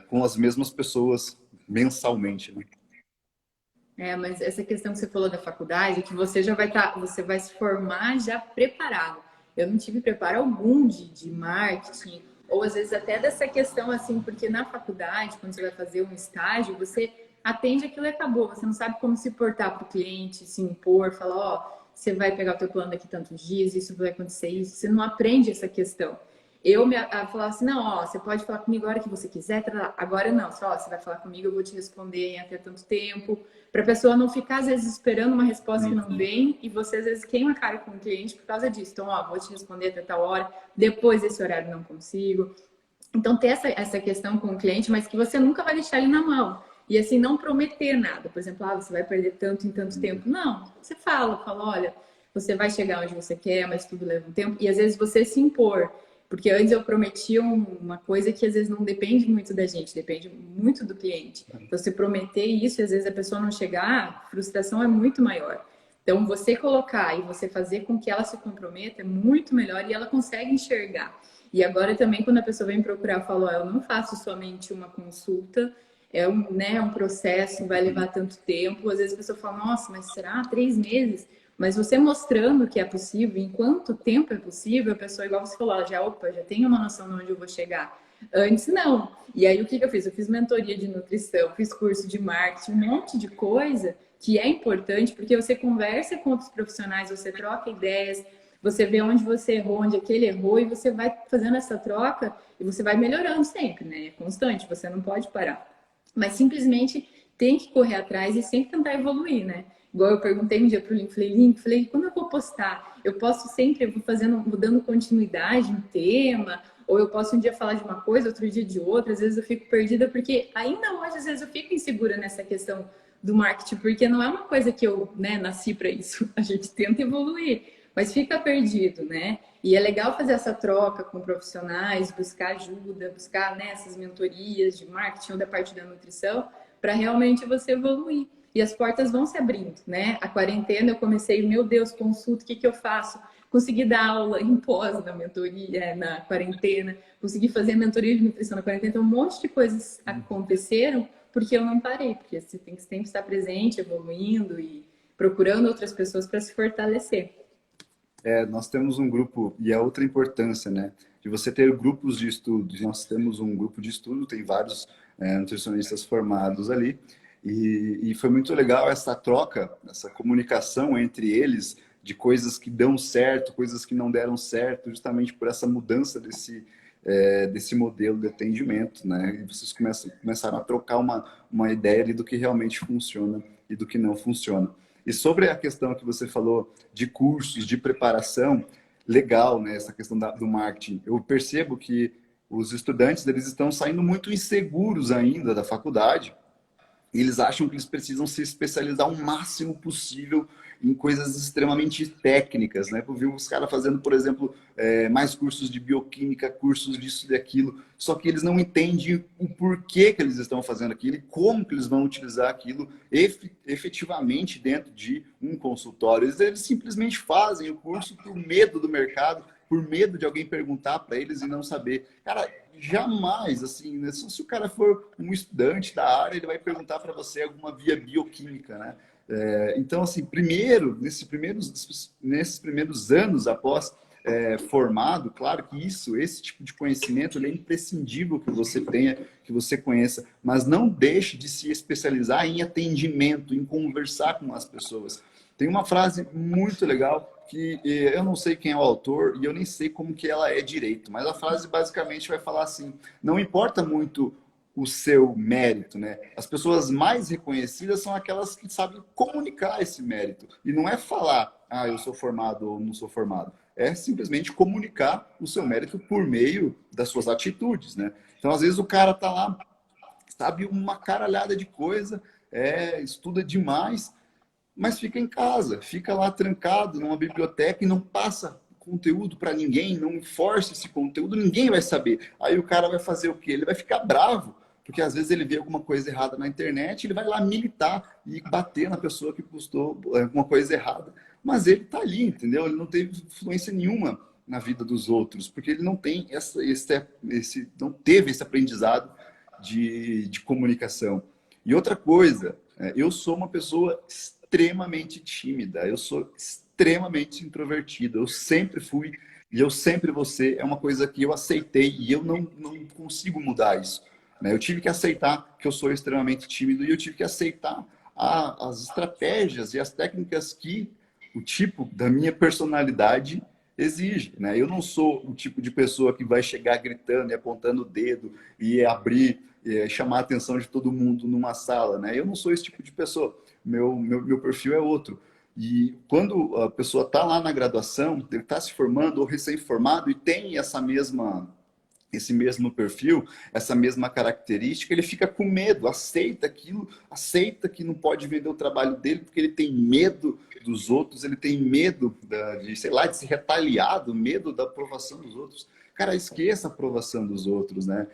com as mesmas pessoas mensalmente, né? Mas essa questão que você falou da faculdade, que você já vai estar, você vai se formar já preparado. Eu não tive preparo algum de marketing, ou às vezes até dessa questão assim, porque na faculdade, quando você vai fazer um estágio, você atende aquilo e acabou. Você não sabe como se portar para o cliente, se impor, falar, ó, você vai pegar o teu plano daqui tantos dias, isso vai acontecer, isso. Você não aprende essa questão. Falava assim, não, ó, você pode falar comigo a hora que você quiser, agora não, só, ó, você vai falar comigo, eu vou te responder em até tanto tempo, para a pessoa não ficar, às vezes, esperando uma resposta que não vem, e você, às vezes, queima a cara com o cliente por causa disso. Então, ó, vou te responder até tal hora, depois desse horário não consigo. Então, ter essa questão com o cliente, mas que você nunca vai deixar ele na mão. E, assim, não prometer nada. Por exemplo, você vai perder tanto em tanto tempo. Não, você fala, olha, você vai chegar onde você quer, mas tudo leva um tempo. E, às vezes, você se impor. Porque antes eu prometia uma coisa que às vezes não depende muito da gente, depende muito do cliente. Então, se prometer isso e às vezes a pessoa não chegar, a frustração é muito maior. Então, você colocar e você fazer com que ela se comprometa é muito melhor e ela consegue enxergar. E agora também, quando a pessoa vem procurar, eu falo, eu não faço somente uma consulta, é um processo, vai levar tanto tempo. Às vezes a pessoa fala, nossa, mas será 3 meses? Mas você mostrando que é possível, em quanto tempo é possível, a pessoa, igual você falou, já tem uma noção de onde eu vou chegar. Antes, não. E aí, o que eu fiz? Eu fiz mentoria de nutrição, fiz curso de marketing, um monte de coisa que é importante, porque você conversa com outros profissionais, você troca ideias, você vê onde você errou, onde aquele errou, e você vai fazendo essa troca e você vai melhorando sempre, né? É constante, você não pode parar. Mas simplesmente tem que correr atrás e sempre tentar evoluir, né? Igual eu perguntei um dia pro Link, falei, quando eu vou postar? Eu posso sempre, vou dando continuidade em tema, ou eu posso um dia falar de uma coisa, outro dia de outra, às vezes eu fico perdida, porque ainda hoje, às vezes eu fico insegura nessa questão do marketing, porque não é uma coisa que eu, né, nasci para isso, a gente tenta evoluir, mas fica perdido, né? E é legal fazer essa troca com profissionais, buscar ajuda, buscar, né, essas mentorias de marketing ou da parte da nutrição, para realmente você evoluir. E as portas vão se abrindo, né? A quarentena eu comecei, meu Deus, consulta, o que eu faço? Consegui dar aula em pós na mentoria, na quarentena, consegui fazer mentoria de nutrição na quarentena, então um monte de coisas aconteceram porque eu não parei, porque você tem que sempre estar presente, evoluindo e procurando outras pessoas para se fortalecer. Nós temos um grupo, e é outra importância, né? De você ter grupos de estudos. Nós temos um grupo de estudo, tem vários nutricionistas formados ali, e foi muito legal essa troca, essa comunicação entre eles de coisas que dão certo, coisas que não deram certo, justamente por essa mudança desse modelo de atendimento, né? E vocês começaram a trocar uma ideia ali do que realmente funciona e do que não funciona. E sobre a questão que você falou de cursos, de preparação, legal, né? Essa questão do marketing. Eu percebo que os estudantes eles estão saindo muito inseguros ainda da faculdade e eles acham que eles precisam se especializar o máximo possível em coisas extremamente técnicas, né? Eu vi os caras fazendo, por exemplo, mais cursos de bioquímica, cursos disso e daquilo, só que eles não entendem o porquê que eles estão fazendo aquilo e como que eles vão utilizar aquilo efetivamente dentro de um consultório. Eles simplesmente fazem o curso por medo do mercado, por medo de alguém perguntar para eles e não saber. Cara, jamais, assim, né? Se o cara for um estudante da área, ele vai perguntar para você alguma via bioquímica, né? Então, assim, nesses primeiros anos após formado, claro que esse tipo de conhecimento ele é imprescindível que você tenha, que você conheça, mas não deixe de se especializar em atendimento, em conversar com as pessoas. Tem uma frase muito legal que eu não sei quem é o autor e eu nem sei como que ela é direito, mas a frase basicamente vai falar assim: não importa muito o seu mérito, né? As pessoas mais reconhecidas são aquelas que sabem comunicar esse mérito. E não é falar, eu sou formado ou não sou formado. É simplesmente comunicar o seu mérito por meio das suas atitudes, né? Então, às vezes, o cara tá lá, sabe uma caralhada de coisa, estuda demais, mas fica em casa, fica lá trancado numa biblioteca e não passa conteúdo para ninguém, não força esse conteúdo, ninguém vai saber. Aí o cara vai fazer o quê? Ele vai ficar bravo, porque às vezes ele vê alguma coisa errada na internet, ele vai lá militar e bater na pessoa que postou alguma coisa errada. Mas ele tá ali, entendeu? Ele não teve influência nenhuma na vida dos outros, porque ele não tem não teve esse aprendizado de comunicação. E outra coisa, eu sou uma pessoa extremamente tímida, eu sou extremamente introvertido, eu sempre fui e eu sempre vou ser, é uma coisa que eu aceitei e eu não consigo mudar isso. Né? Eu tive que aceitar que eu sou extremamente tímido e eu tive que aceitar as estratégias e as técnicas que o tipo da minha personalidade exige. Né? Eu não sou o tipo de pessoa que vai chegar gritando e apontando o dedo e abrir, chamar a atenção de todo mundo numa sala. Né? Eu não sou esse tipo de pessoa. Meu perfil é outro. E quando a pessoa está lá na graduação, ele está se formando ou recém-formado e tem esse mesmo perfil, essa mesma característica, ele fica com medo, aceita aquilo, aceita que não pode vender o trabalho dele porque ele tem medo dos outros, ele tem medo sei lá, de ser retaliado, medo da aprovação dos outros. Cara, esqueça a aprovação dos outros, né?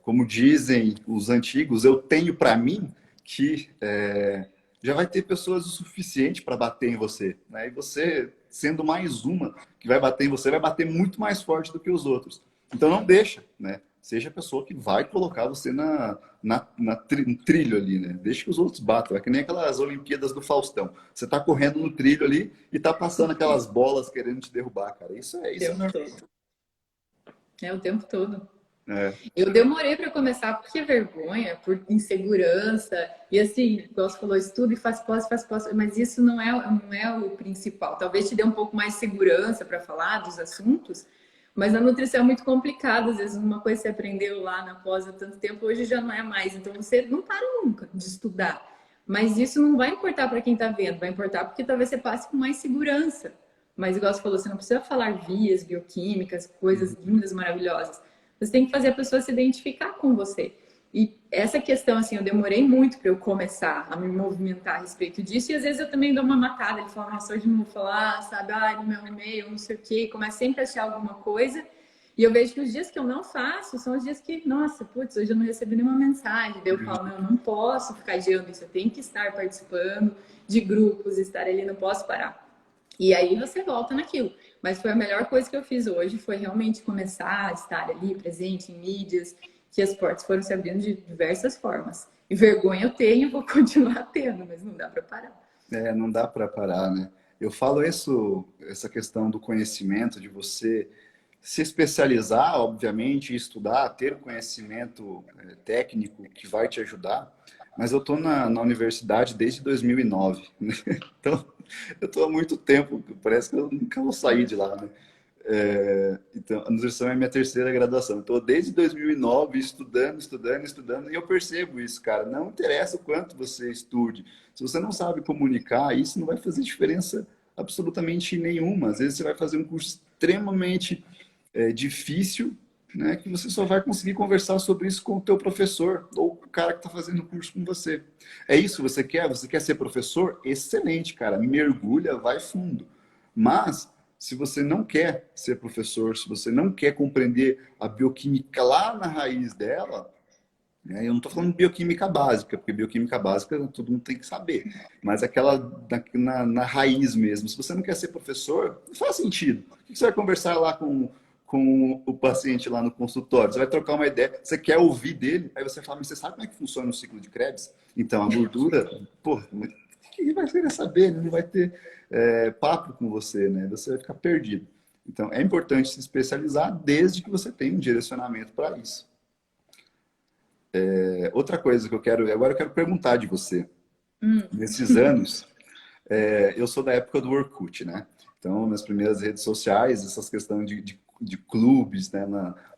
Como dizem os antigos, eu tenho para mim que já vai ter pessoas o suficiente para bater em você. Né? E você, sendo mais uma que vai bater em você, vai bater muito mais forte do que os outros. Então não deixa, né? Seja a pessoa que vai colocar você no trilho ali, né? Deixa que os outros batam. É que nem aquelas Olimpíadas do Faustão. Você tá correndo no trilho ali e tá passando aquelas bolas querendo te derrubar, cara. Isso é normal. É o tempo todo. É. Eu demorei para começar porque vergonha, por insegurança. E assim, igual você falou, estuda e faz pós, mas isso não é o principal. Talvez te dê um pouco mais segurança para falar dos assuntos, mas a nutrição é muito complicada. Às vezes uma coisa que você aprendeu lá na pós há tanto tempo, hoje já não é mais. Então você não para nunca de estudar. Mas isso não vai importar para quem está vendo, vai importar porque talvez você passe com mais segurança. Mas igual você falou, você não precisa falar vias bioquímicas, coisas lindas, maravilhosas. Você tem que fazer a pessoa se identificar com você. E essa questão, assim, eu demorei muito para eu começar a me movimentar a respeito disso. E às vezes eu também dou uma matada. Ele fala, nossa, hoje não vou falar, sabe? Ai, não me arrumei, eu não sei o quê. Começo sempre a achar alguma coisa. E eu vejo que os dias que eu não faço são os dias que, nossa, putz, hoje eu não recebi nenhuma mensagem. Daí eu falo, não, eu não posso ficar adiando isso. Eu tenho que estar participando de grupos, estar ali, não posso parar. E aí você volta naquilo. Mas foi a melhor coisa que eu fiz hoje, foi realmente começar a estar ali presente em mídias, que as portas foram se abrindo de diversas formas. E vergonha eu tenho, vou continuar tendo, mas não dá para parar. Não dá para parar, né? Eu falo essa questão do conhecimento, de você se especializar, obviamente, estudar, ter conhecimento técnico que vai te ajudar. Mas eu estou na universidade desde 2009, né? Então, eu estou há muito tempo, parece que eu nunca vou sair de lá, né? Então, a nutrição é a minha terceira graduação. Estou desde 2009 estudando, e eu percebo isso, cara. Não interessa o quanto você estude. Se você não sabe comunicar, isso não vai fazer diferença absolutamente nenhuma. Às vezes você vai fazer um curso extremamente difícil, né, que você só vai conseguir conversar sobre isso com o teu professor ou o cara que está fazendo o curso com você. É isso que você quer? Você quer ser professor? Excelente, cara. Mergulha, vai fundo. Mas, se você não quer ser professor, se você não quer compreender a bioquímica lá na raiz dela, né, eu não estou falando de bioquímica básica, porque bioquímica básica todo mundo tem que saber. Mas aquela na raiz mesmo. Se você não quer ser professor, não faz sentido. O que você vai conversar lá com o paciente lá no consultório? Você vai trocar uma ideia, você quer ouvir dele, aí você fala, mas você sabe como é que funciona o ciclo de Krebs? Então, a gordura, pô, quem vai querer saber? Não vai ter papo com você, né? Você vai ficar perdido. Então, é importante se especializar desde que você tenha um direcionamento para isso. Outra coisa que agora eu quero perguntar de você. Nesses anos, eu sou da época do Orkut, né? Então, minhas primeiras redes sociais, essas questões de clubes, né?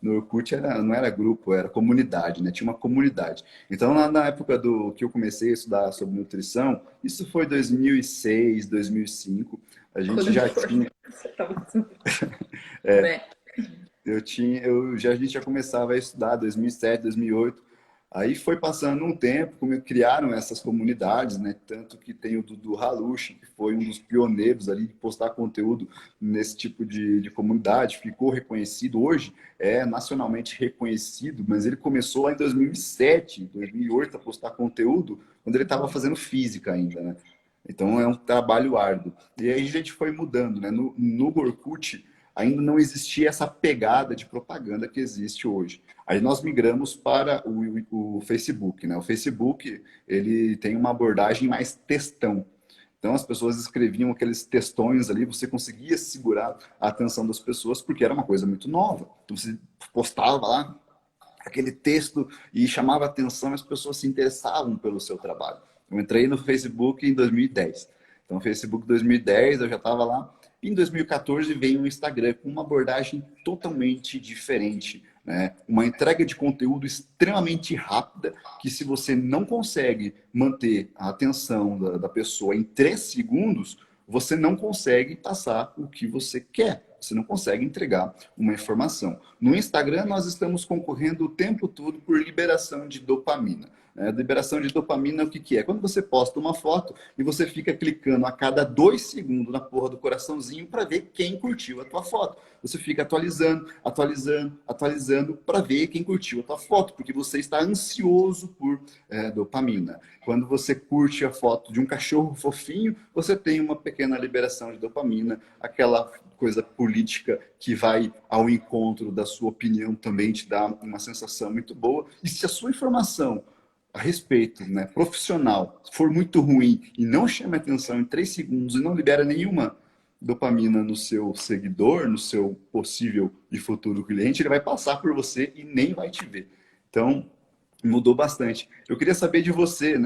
No Orkut não era grupo, era comunidade, né? Tinha uma comunidade. Então, na época que eu comecei a estudar sobre nutrição, isso foi 2006, 2005, a gente já tinha... a gente já começava a estudar 2007, 2008. Aí foi passando um tempo, como criaram essas comunidades, né? Tanto que tem o Dudu Halushi, que foi um dos pioneiros ali de postar conteúdo nesse tipo de comunidade, ficou reconhecido, hoje é nacionalmente reconhecido, mas ele começou lá em 2007, 2008 a postar conteúdo, quando ele estava fazendo física ainda, né? Então é um trabalho árduo. E aí a gente foi mudando, né? No Orkut ainda não existia essa pegada de propaganda que existe hoje. Aí nós migramos para o Facebook, né? O Facebook, ele tem uma abordagem mais textão. Então as pessoas escreviam aqueles textões ali, você conseguia segurar a atenção das pessoas porque era uma coisa muito nova. Então você postava lá aquele texto e chamava atenção, as pessoas se interessavam pelo seu trabalho. Eu entrei no Facebook em 2010. Então, no Facebook 2010 eu já estava lá. Em 2014 veio o Instagram com uma abordagem totalmente diferente, né? Uma entrega de conteúdo extremamente rápida, que se você não consegue manter a atenção da pessoa em 3 segundos, você não consegue passar o que você quer. Você não consegue entregar uma informação. No Instagram, nós estamos concorrendo o tempo todo por liberação de dopamina. Liberação de dopamina, o que, que é? Quando você posta uma foto e você fica clicando a cada 2 segundos na porra do coraçãozinho para ver quem curtiu a tua foto. Você fica atualizando, atualizando, atualizando para ver quem curtiu a tua foto, porque você está ansioso por dopamina. Quando você curte a foto de um cachorro fofinho, você tem uma pequena liberação de dopamina, aquela coisa política que vai ao encontro da sua opinião também te dá uma sensação muito boa. E se a sua informação a respeito, né, profissional, for muito ruim e não chama atenção em 3 segundos e não libera nenhuma dopamina no seu seguidor, no seu possível e futuro cliente, ele vai passar por você e nem vai te ver. Então, mudou bastante. Eu queria saber de você,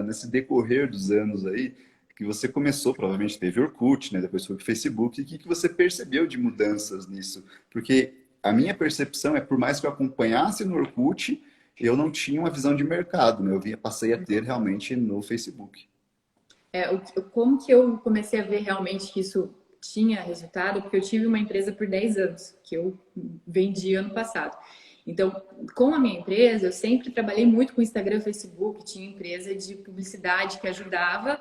nesse decorrer dos anos aí, que você começou, provavelmente teve Orkut, né? Depois foi o Facebook, e o que você percebeu de mudanças nisso? Porque a minha percepção é, por mais que eu acompanhasse no Orkut, eu não tinha uma visão de mercado, né? Passei a ter realmente no Facebook. Como que eu comecei a ver realmente que isso tinha resultado? Porque eu tive uma empresa por 10 anos, que eu vendi ano passado. Então, com a minha empresa, eu sempre trabalhei muito com Instagram, Facebook, tinha empresa de publicidade que ajudava,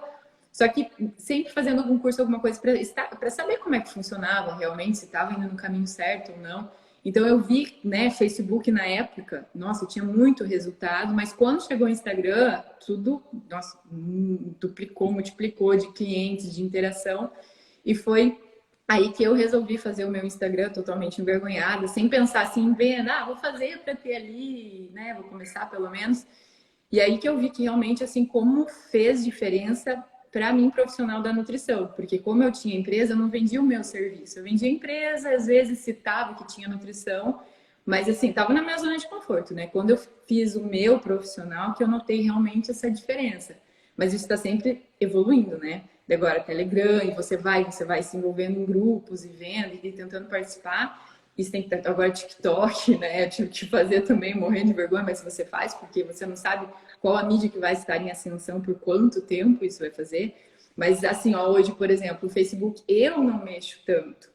só que sempre fazendo algum curso, alguma coisa para saber como é que funcionava realmente, se estava indo no caminho certo ou não. Então eu vi, né, Facebook na época, nossa, tinha muito resultado, mas quando chegou o Instagram, tudo, nossa, duplicou, multiplicou de clientes, de interação, e foi aí que eu resolvi fazer o meu Instagram totalmente envergonhada, sem pensar assim em venda, vou fazer para ter ali, né, vou começar pelo menos. E aí que eu vi que realmente, assim, como fez diferença para mim, profissional da nutrição. Porque como eu tinha empresa, eu não vendia o meu serviço. Eu vendia empresa, às vezes citava que tinha nutrição, mas assim, estava na minha zona de conforto, né? Quando eu fiz o meu profissional, que eu notei realmente essa diferença. Mas isso está sempre evoluindo, né? De agora Telegram, e você vai se envolvendo em grupos e vendo e tentando participar. Isso tem que ter agora TikTok, né? Eu tive que fazer também, morrendo de vergonha, mas você faz, porque você não sabe qual a mídia que vai estar em ascensão, por quanto tempo isso vai fazer. Mas assim, ó, hoje, por exemplo, o Facebook eu não mexo tanto.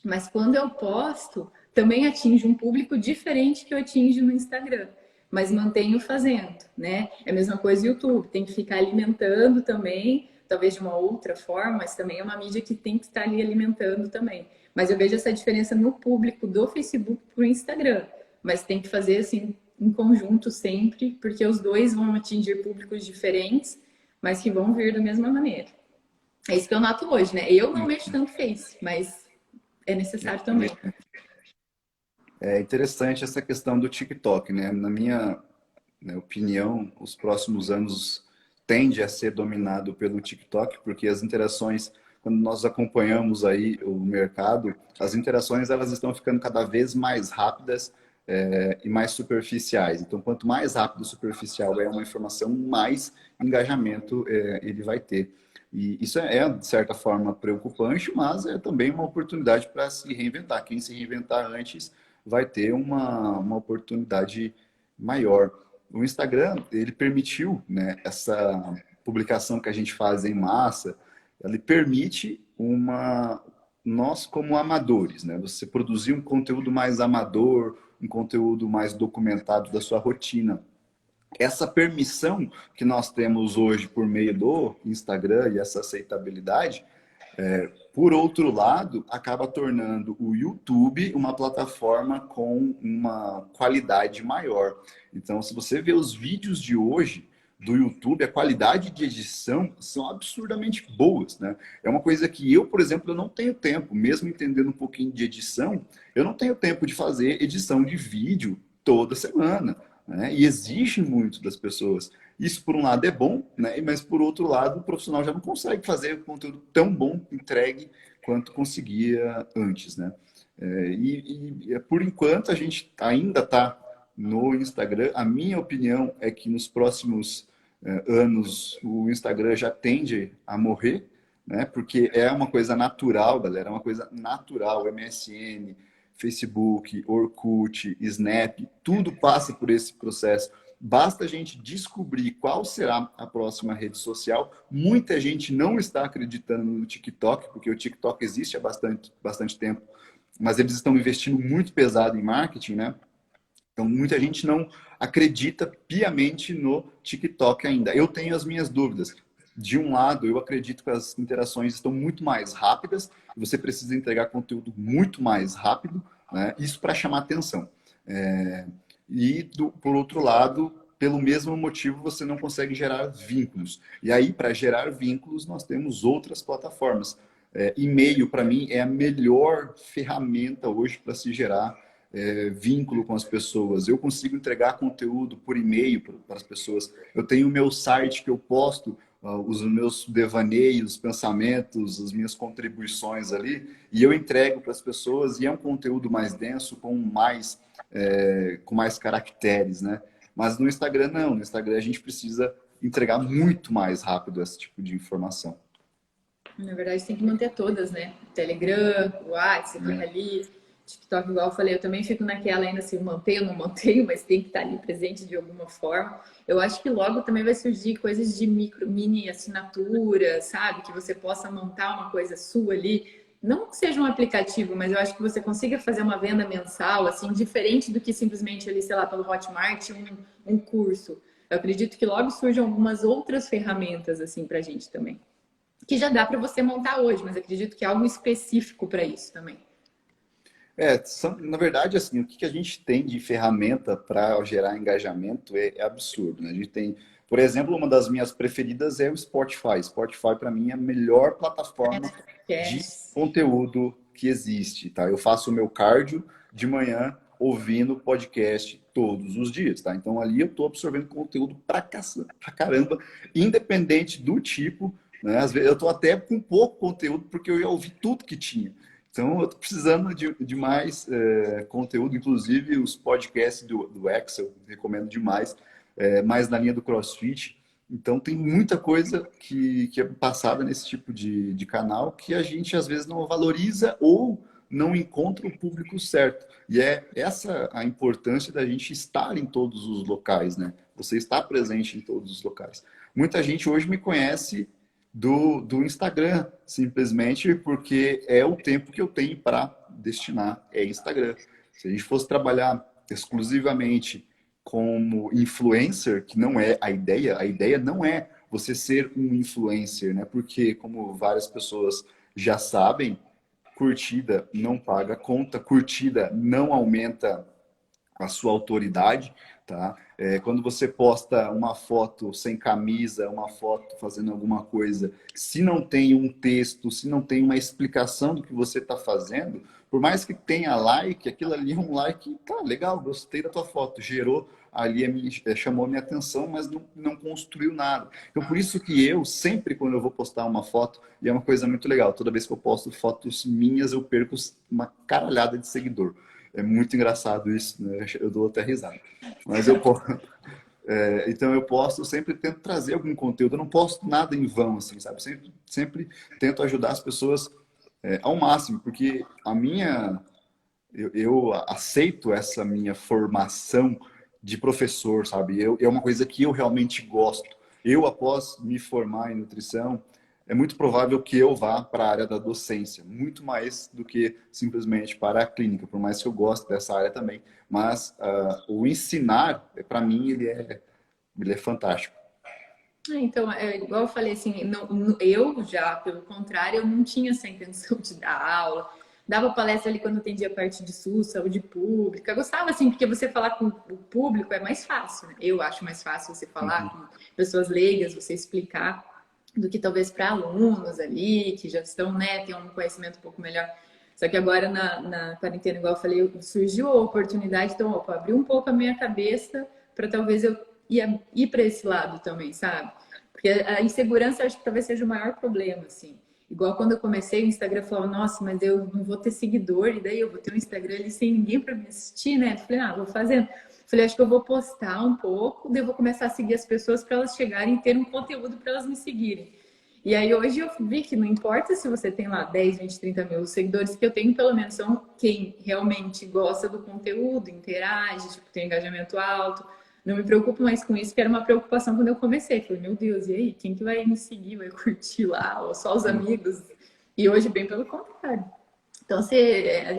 Mas quando eu posto, também atinge um público diferente que eu atinge no Instagram. Mas mantenho fazendo, né? É a mesma coisa no YouTube, tem que ficar alimentando também, talvez de uma outra forma, mas também é uma mídia que tem que estar ali alimentando também. Mas eu vejo essa diferença no público do Facebook para o Instagram. Mas tem que fazer assim em conjunto sempre, porque os dois vão atingir públicos diferentes, mas que vão vir da mesma maneira. É isso que eu noto hoje, né? Eu não mexo tanto Face, mas é necessário também. É interessante essa questão do TikTok, né? Na minha, né, opinião, os próximos anos tende a ser dominado pelo TikTok, porque as interações, quando nós acompanhamos aí o mercado, as interações elas estão ficando cada vez mais rápidas e mais superficiais. Então, quanto mais rápido e superficial é uma informação, mais engajamento ele vai ter. E isso de certa forma, preocupante, mas é também uma oportunidade para se reinventar. Quem se reinventar antes vai ter uma oportunidade maior. O Instagram, ele permitiu, né, essa publicação que a gente faz em massa, ele permite nós como amadores, né, você produzir um conteúdo mais amador, um conteúdo mais documentado da sua rotina. essa permissão que nós temos hoje por meio do Instagram e essa aceitabilidade, por outro lado, acaba tornando o YouTube uma plataforma com uma qualidade maior. Então, se você vê os vídeos de hoje do YouTube, a qualidade de edição são absurdamente boas, né? É uma coisa que eu, por exemplo, eu não tenho tempo, mesmo entendendo um pouquinho de edição, eu não tenho tempo de fazer edição de vídeo toda semana, né? E exige muito das pessoas. Isso, por um lado, é bom, né? Mas, por outro lado, o profissional já não consegue fazer conteúdo tão bom, entregue, quanto conseguia antes, né? Por enquanto, a gente ainda está no Instagram. A minha opinião é que nos próximos anos o Instagram já tende a morrer, né? Porque é uma coisa natural, galera, é uma coisa natural. MSN, Facebook, Orkut, Snap, tudo passa por esse processo. Basta a gente descobrir qual será a próxima rede social. Muita gente não está acreditando no TikTok, porque o TikTok existe há bastante tempo, mas eles estão investindo muito pesado em marketing, né? Então, muita gente não acredita piamente no TikTok ainda. Eu tenho as minhas dúvidas. De um lado, eu acredito que as interações estão muito mais rápidas, você precisa entregar conteúdo muito mais rápido, né? Isso para chamar atenção. Por outro lado, pelo mesmo motivo, você não consegue gerar vínculos. E aí, para gerar vínculos, nós temos outras plataformas. E-mail, para mim, é a melhor ferramenta hoje para se gerar vínculo com as pessoas. Eu consigo entregar conteúdo por e-mail para as pessoas. Eu tenho o meu site que eu posto os meus devaneios, pensamentos, as minhas contribuições ali, e eu entrego para as pessoas, e é um conteúdo mais denso, com mais caracteres, né? Mas no Instagram, não. No Instagram, a gente precisa entregar muito mais rápido esse tipo de informação. Na verdade, tem que manter todas, né? Telegram, WhatsApp, você tem ali, TikTok, igual eu falei, eu também fico naquela ainda se mantenho ou não mantenho, mas tem que estar ali presente de alguma forma. Eu acho que logo também vai surgir coisas de mini assinatura, sabe? Que você possa montar uma coisa sua ali. Não que seja um aplicativo, mas eu acho que você consiga fazer uma venda mensal, assim, diferente do que simplesmente ali, sei lá, pelo Hotmart, um curso. Eu acredito que logo surjam algumas outras ferramentas, assim, pra gente também que já dá para você montar hoje, mas acredito que é algo específico para isso também. Na verdade, assim, o que a gente tem de ferramenta para gerar engajamento é absurdo, né? A gente tem, por exemplo, uma das minhas preferidas é o Spotify. Spotify, para mim, é a melhor plataforma de Yes. conteúdo que existe, tá? Eu faço o meu cardio de manhã ouvindo podcast todos os dias, tá? Então, ali eu estou absorvendo conteúdo pra caramba, independente do tipo, né? Às vezes eu estou até com pouco conteúdo, porque eu ia ouvir tudo que tinha. Então, eu estou precisando de mais conteúdo, inclusive os podcasts do Excel, recomendo demais, mais na linha do CrossFit. Então, tem muita coisa que é passada nesse tipo de canal que a gente, às vezes, não valoriza ou não encontra o público certo. E é essa a importância da gente estar em todos os locais, né? Você está presente em todos os locais. Muita gente hoje me conhece do Instagram, simplesmente porque é o tempo que eu tenho para destinar é Instagram. Se a gente fosse trabalhar exclusivamente como influencer, que não é a ideia não é você ser um influencer, né? Porque, como várias pessoas já sabem, curtida não paga conta, curtida não aumenta a sua autoridade, tá? Quando você posta uma foto sem camisa, uma foto fazendo alguma coisa, se não tem um texto, se não tem uma explicação do que você está fazendo, por mais que tenha like, aquilo ali é um like, tá legal, gostei da tua foto, gerou ali, chamou a minha atenção, mas não construiu nada. Então, por isso que eu, sempre quando eu vou postar uma foto, e é uma coisa muito legal, toda vez que eu posto fotos minhas, eu perco uma caralhada de seguidor. É muito engraçado isso, né? Eu dou até risada. Mas então eu posto, eu sempre tento trazer algum conteúdo. Eu não posto nada em vão, assim, sabe? Sempre tento ajudar as pessoas ao máximo, porque eu aceito essa minha formação de professor, sabe? É uma coisa que eu realmente gosto. Eu, após me formar em nutrição, é muito provável que eu vá para a área da docência, muito mais do que simplesmente para a clínica, por mais que eu goste dessa área também. Mas o ensinar, para mim, ele é ele é fantástico. Então, é, igual eu falei, assim, eu já, pelo contrário, eu não tinha essa intenção de dar aula. Dava palestra ali quando eu atendia a parte de SUS, saúde pública. Eu gostava, assim, porque você falar com o público é mais fácil, né? Eu acho mais fácil você falar com pessoas leigas, você explicar, do que talvez para alunos ali, que já estão, né, tem um conhecimento um pouco melhor. Só que agora, na quarentena, igual eu falei, surgiu a oportunidade, então, opa, abriu um pouco a minha cabeça para talvez eu ir para esse lado também, sabe? Porque a insegurança acho que talvez seja o maior problema, assim. Igual quando eu comecei, o Instagram falava, nossa, mas eu não vou ter seguidor, e daí eu vou ter um Instagram ali sem ninguém para me assistir, né? Eu falei, vou fazendo. Falei, acho que eu vou postar um pouco, daí eu vou começar a seguir as pessoas para elas chegarem e ter um conteúdo para elas me seguirem. E aí hoje eu vi que não importa se você tem lá 10, 20, 30 mil, os seguidores que eu tenho, pelo menos, são quem realmente gosta do conteúdo, interage, tipo, tem engajamento alto. Não me preocupo mais com isso, que era uma preocupação quando eu comecei. Falei, meu Deus, e aí? Quem que vai me seguir, vai curtir lá? Ou só os amigos? E hoje, bem pelo contrário. Então,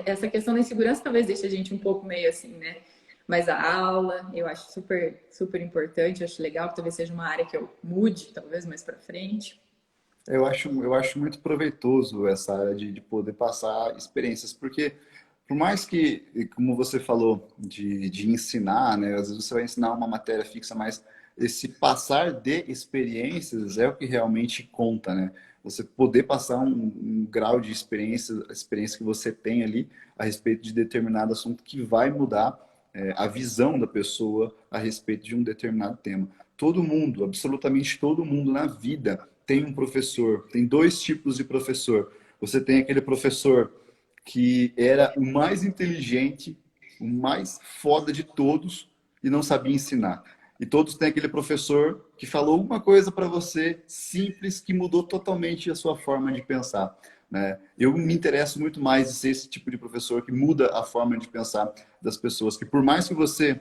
essa questão da insegurança talvez deixe a gente um pouco meio assim, né? Mas a aula, eu acho super, super importante, eu acho legal, que talvez seja uma área que eu mude, talvez mais para frente. Eu acho muito proveitoso essa área de poder passar experiências, porque por mais que, como você falou, de ensinar, né? Às vezes você vai ensinar uma matéria fixa, mas esse passar de experiências é o que realmente conta, né? Você poder passar um grau de experiência, a experiência que você tem ali a respeito de determinado assunto que vai mudar a visão da pessoa a respeito de um determinado tema. Todo mundo, absolutamente todo mundo na vida tem um professor, tem dois tipos de professor. Você tem aquele professor que era o mais inteligente, o mais foda de todos e não sabia ensinar. E todos têm aquele professor que falou uma coisa para você simples que mudou totalmente a sua forma de pensar. Né? Eu me interesso muito mais em ser esse tipo de professor que muda a forma de pensar das pessoas, que por mais que você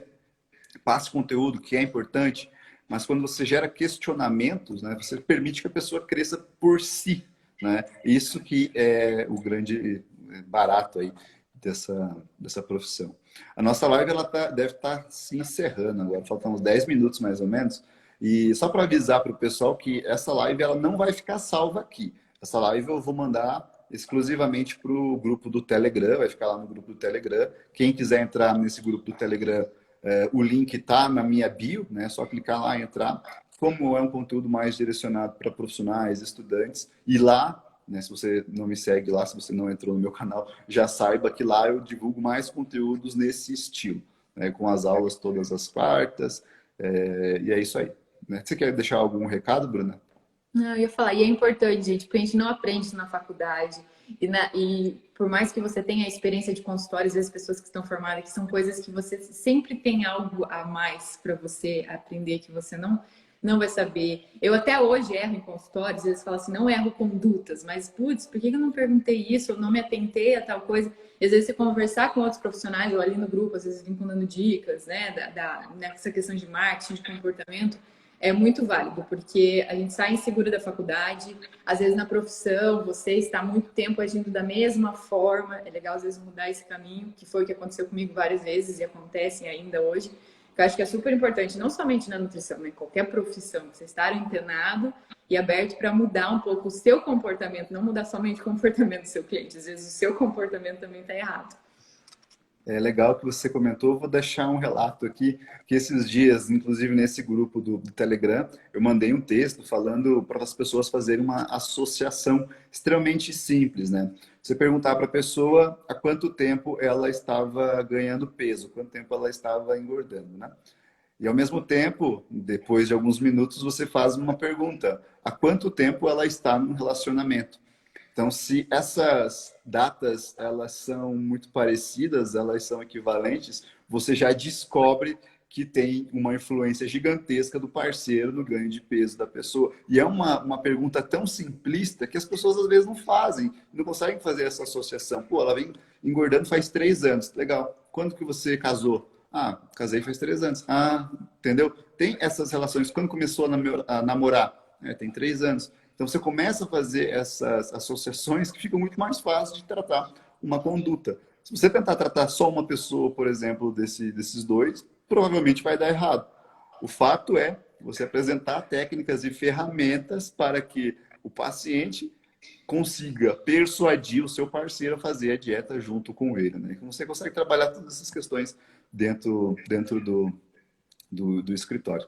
passe conteúdo, que é importante, mas quando você gera questionamentos, né, você permite que a pessoa cresça por si, né? Isso que é o grande barato aí dessa profissão. A nossa live deve estar se encerrando agora, faltam uns 10 minutos mais ou menos. E só para avisar para o pessoal que essa live ela não vai ficar salva aqui. Essa live eu vou mandar exclusivamente para o grupo do Telegram, vai ficar lá no grupo do Telegram. Quem quiser entrar nesse grupo do Telegram, o link está na minha bio, né? É só clicar lá e entrar. Como é um conteúdo mais direcionado para profissionais, estudantes, e lá, né, se você não me segue lá, se você não entrou no meu canal, já saiba que lá eu divulgo mais conteúdos nesse estilo, né, com as aulas todas as quartas, e é isso aí. Né? Você quer deixar algum recado, Bruna? Não, eu ia falar, e é importante, gente, porque a gente não aprende isso na faculdade. E por mais que você tenha a experiência de consultório, às vezes pessoas que estão formadas, que são coisas que você sempre tem algo a mais para você aprender que você não vai saber. Eu até hoje erro em consultórios, às vezes falo assim, não erro condutas, mas putz, por que eu não perguntei isso? Eu não me atentei a tal coisa. E às vezes você conversar com outros profissionais, ou ali no grupo, às vezes vêm dando dicas, né, nessa questão de marketing, de comportamento é muito válido, porque a gente sai inseguro da faculdade, às vezes na profissão, você está muito tempo agindo da mesma forma, é legal às vezes mudar esse caminho, que foi o que aconteceu comigo várias vezes e acontece ainda hoje, que eu acho que é super importante, não somente na nutrição, mas em qualquer profissão, você estar antenado e aberto para mudar um pouco o seu comportamento, não mudar somente o comportamento do seu cliente, às vezes o seu comportamento também está errado. É legal que você comentou. Vou deixar um relato aqui, que esses dias, inclusive nesse grupo do Telegram, eu mandei um texto falando para as pessoas fazerem uma associação extremamente simples, né? Você perguntar para a pessoa há quanto tempo ela estava ganhando peso, quanto tempo ela estava engordando, né? E ao mesmo tempo, depois de alguns minutos, você faz uma pergunta: há quanto tempo ela está num relacionamento? Então, se essas datas elas são muito parecidas, elas são equivalentes, você já descobre que tem uma influência gigantesca do parceiro no ganho de peso da pessoa. E é uma pergunta tão simplista que as pessoas às vezes não fazem, não conseguem fazer essa associação. Pô, ela vem engordando faz 3 anos. Legal. Quando que você casou? Ah, casei faz 3 anos. Ah, entendeu? Tem essas relações. Quando começou a namorar? Tem 3 anos. Então você começa a fazer essas associações que ficam muito mais fácil de tratar uma conduta. Se você tentar tratar só uma pessoa, por exemplo, desses dois, provavelmente vai dar errado. O fato é você apresentar técnicas e ferramentas para que o paciente consiga persuadir o seu parceiro a fazer a dieta junto com ele, né? Então, você consegue trabalhar todas essas questões dentro do escritório.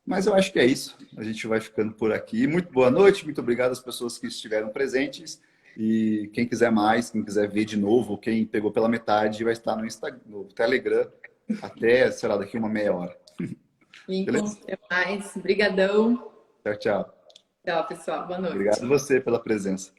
Mas eu acho que é isso. A gente vai ficando por aqui. Muito boa noite, muito obrigado às pessoas que estiveram presentes. E quem quiser mais, quem quiser ver de novo, quem pegou pela metade, vai estar no Instagram, no Telegram até, sei lá, daqui uma meia hora. Lincoln, Beleza? até mais. Brigadão. Tchau, tchau. Tchau, pessoal. Boa Obrigado noite. você pela presença.